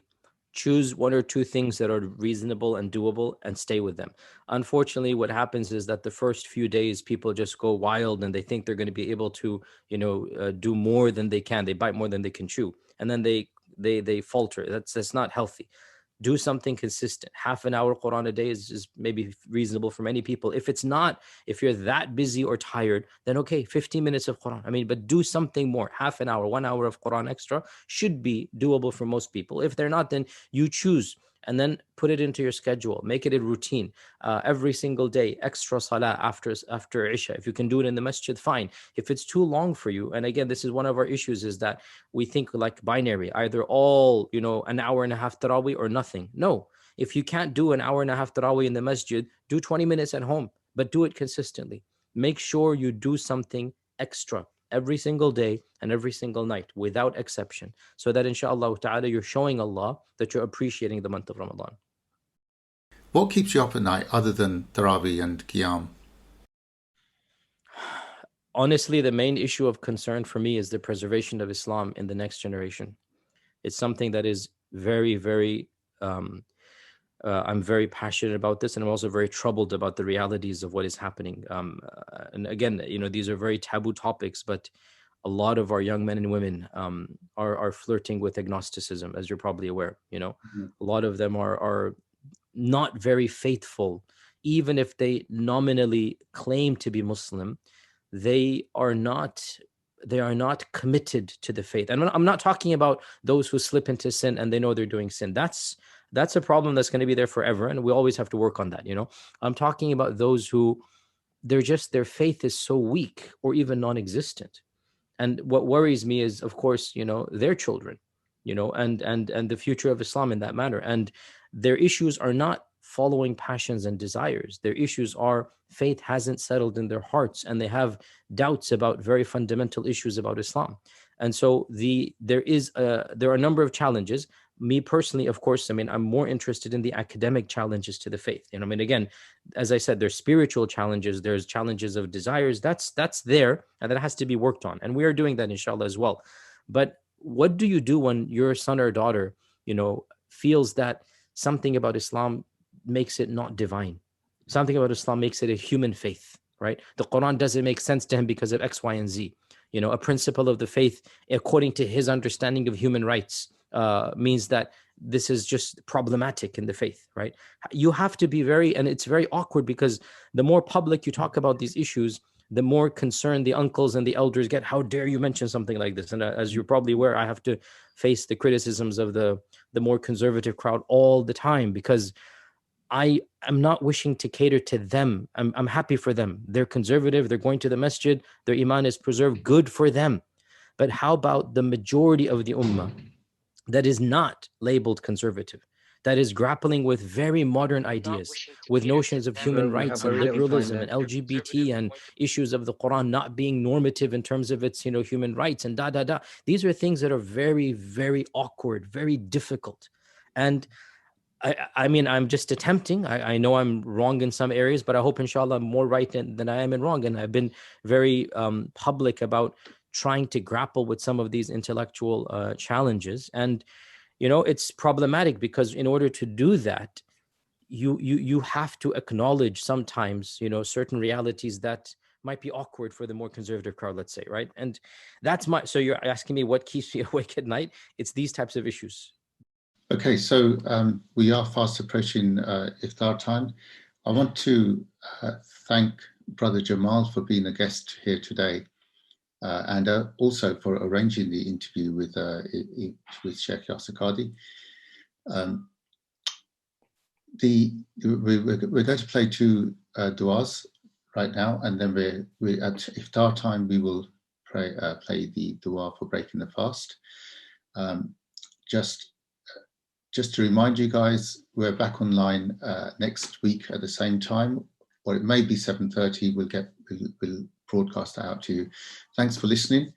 Choose one or two things that are reasonable and doable and stay with them. Unfortunately, what happens is that the first few days people just go wild and they think they're going to be able to, you know, do more than they can. They bite more than they can chew, and then they falter. That's not healthy. Do something consistent. Half an hour Quran a day is maybe reasonable for many people. If it's not, if you're that busy or tired, then okay, 15 minutes of Quran. I mean, but do something more. Half an hour, 1 hour of Quran extra should be doable for most people. If they're not, then you choose and then put it into your schedule. Make it a routine. Every single day, extra salah after Isha. If you can do it in the masjid, fine. If it's too long for you, and again, this is one of our issues, is that we think like binary, either all, you know, an hour and a half tarawih or nothing. No, if you can't do an hour and a half tarawih in the masjid, do 20 minutes at home, but do it consistently. Make sure you do something extra every single day and every single night without exception, so that inshallah ta'ala you're showing Allah that you're appreciating the month of Ramadan. What keeps you up at night other than Taraweeh and Qiyam? Honestly, the main issue of concern for me is the preservation of Islam in the next generation. It's something that is very, very I'm very passionate about this, and I'm also very troubled about the realities of what is happening. And again, you know, these are very taboo topics, but a lot of our young men and women are flirting with agnosticism, as you're probably aware. You know, a lot of them are not very faithful, even if they nominally claim to be Muslim. They are not committed to the faith. And I'm not talking about those who slip into sin and they know they're doing sin. That's a problem that's going to be there forever, and we always have to work on that, you know. I'm talking about those who their faith is so weak or even non-existent. And what worries me is, of course, you know, their children, you know, and the future of Islam in that manner. And their issues are not following passions and desires. Their issues are faith hasn't settled in their hearts, and they have doubts about very fundamental issues about Islam. And so there are a number of challenges. Me personally, of course, I mean, I'm more interested in the academic challenges to the faith. You know, I mean, again, as I said, there's spiritual challenges, there's challenges of desires. That's there, and that has to be worked on. And we are doing that, inshallah, as well. But what do you do when your son or daughter, you know, feels that something about Islam makes it not divine? Something about Islam makes it a human faith, right? The Quran doesn't make sense to him because of X, Y, and Z. You know, a principle of the faith, according to his understanding of human rights, means that this is just problematic in the faith, right? You have to be and it's very awkward, because the more public you talk about these issues, the more concerned the uncles and the elders get. How dare you mention something like this? And as you're probably aware, I have to face the criticisms of the more conservative crowd all the time, because I am not wishing to cater to them. I'm happy for them. They're conservative. They're going to the masjid. Their iman is preserved. Good for them. But how about the majority of the ummah that is not labeled conservative, that is grappling with very modern ideas, with notions of human We rights have a and really liberalism fine and LGBT and issues of the Quran not being normative in terms of its, human rights and da da da. These are things that are very, very awkward, very difficult. And I mean, I'm just attempting. I know I'm wrong in some areas, but I hope, inshallah, I'm more right than I am in wrong. And I've been very public about trying to grapple with some of these intellectual challenges. And, it's problematic because in order to do that, you have to acknowledge sometimes, certain realities that might be awkward for the more conservative crowd, let's say, right? And so you're asking me what keeps me awake at night? It's these types of issues. Okay, so we are fast approaching iftar time. I want to thank Brother Jamal for being a guest here today, and also for arranging the interview with Shaykh Yasir Qadhi. We're going to play two du'as right now, and then we at iftar time we will play the du'a for breaking the fast. Just to remind you guys, we're back online next week at the same time, or it may be 7:30. We'll broadcast that out to you. Thanks for listening.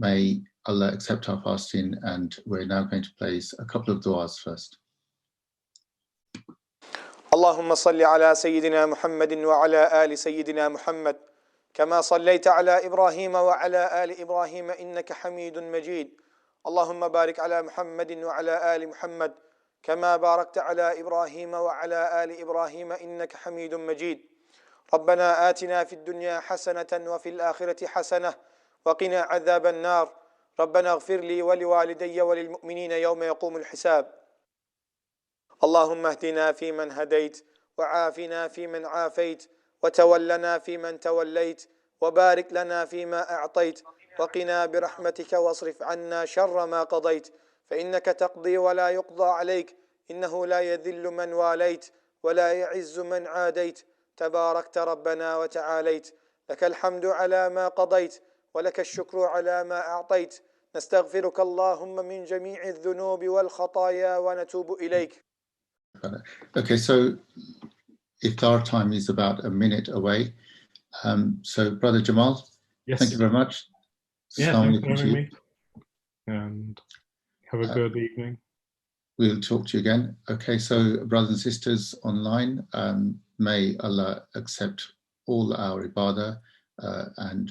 May Allah accept our fasting, and we're now going to play a couple of du'as first. اللهم صل على سيدنا محمد وعلى آل سيدنا محمد كما صليت على إبراهيم وعلى آل إبراهيم إنك حميد مجيد. اللهم بارك على محمد وعلى آل محمد كما باركت على إبراهيم وعلى آل إبراهيم إنك حميد مجيد. ربنا آتنا في الدنيا حسنة وفي الآخرة حسنة وقنا عذاب النار. ربنا اغفر لي ولوالدي وللمؤمنين يوم يقوم الحساب. اللهم اهدنا فيمن هديت وعافنا فيمن عافيت وتولنا فيمن توليت وبارك لنا فيما أعطيت وقنا برحمتك واصرف عنا شر ما قضيت فإنك تقضي ولا يقضى عليك إنه لا يذل من واليت ولا يعز من عاديت تباركت ربنا وتعاليت لك الحمد على ما قضيت ولك الشكر على ما أعطيت نستغفرك اللهم من جميع الذنوب والخطايا ونتوب إليك. Okay, so iftar time is about a minute away. So, Brother Jamal, yes. Thank you very much. Yeah, thanks for having me. And have a good evening. We'll talk to you again. Okay, so brothers and sisters online, may Allah accept all our ibadah and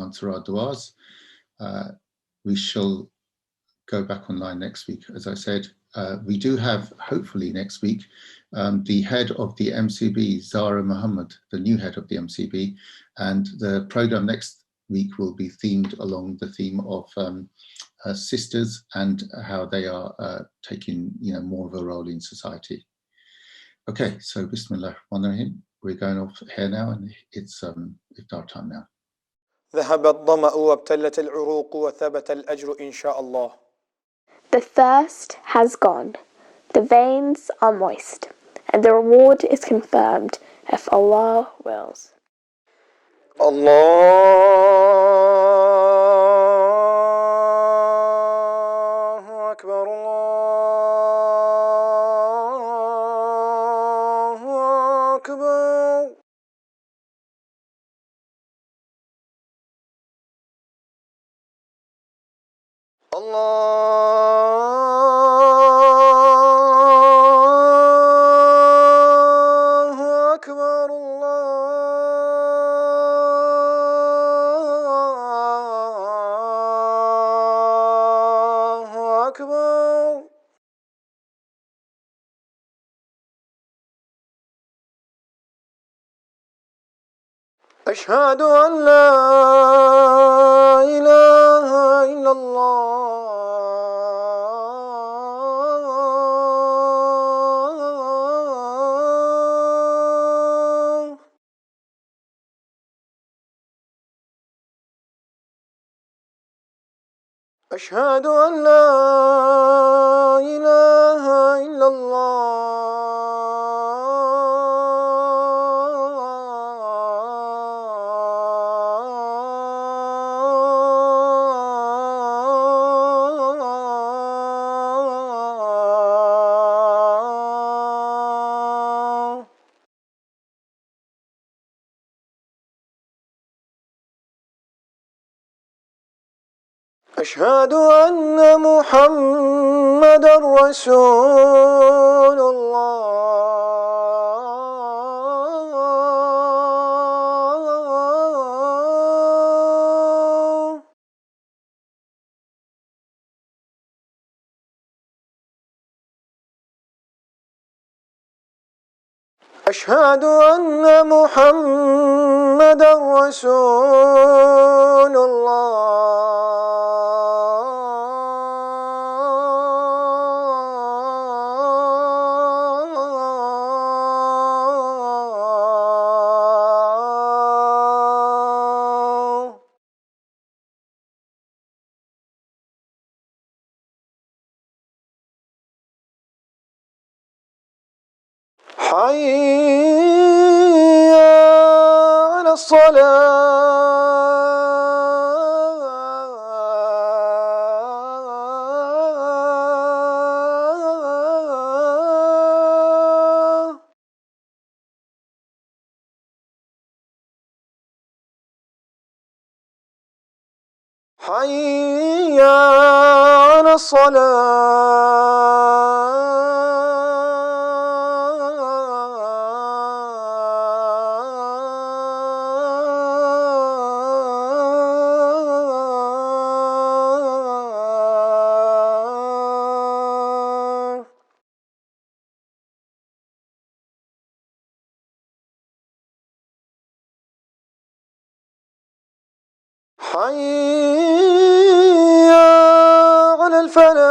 answer our du'as. We shall go back online next week. As I said, we do have, hopefully next week, the head of the MCB, Zara Muhammad, the new head of the MCB, and the program next week will be themed along the theme of sisters and how they are taking more of a role in society. Okay, so Bismillah ar-Rahman ar-Rahim. We're going off here now, and it's iftar time now. ذهب الظمأ وابتلت العروق وثبت الأجر إن شاء الله. The thirst has gone, the veins are moist, and the reward is confirmed if Allah wills. الله أكبر الله أكبر. الله أكبر الله أكبر. أشهد أن لا إله إلا الله. أشهد أن لا إله إلا أشهد أن محمدا رسول الله. أشهد أن محمدا رسول الله. حي على الصلاة. حي على الصلاة. حي على الفلاح.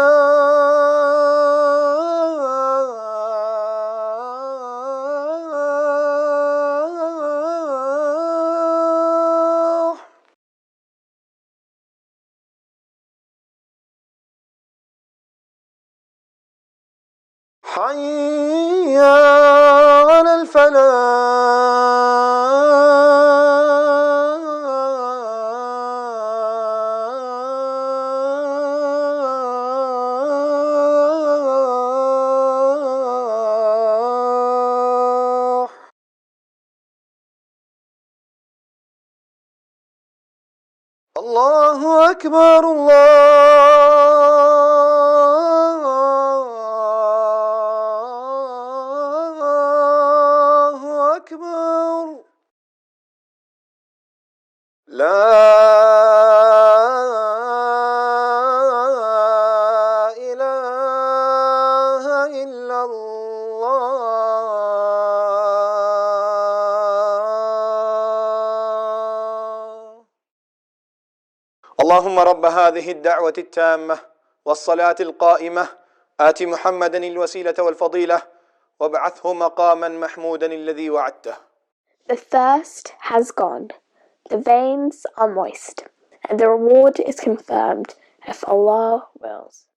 حي على الفلاح. الله أكبر الله أكبر. لا إله إلا الله. اللهم رب هذه الدعوة التامة والصلاة القائمة آت محمدا الوسيلة والفضيلة وابعثه مقاما محمودا الذي وعدته. The thirst has gone, the veins are moist, and the reward is confirmed if Allah wills.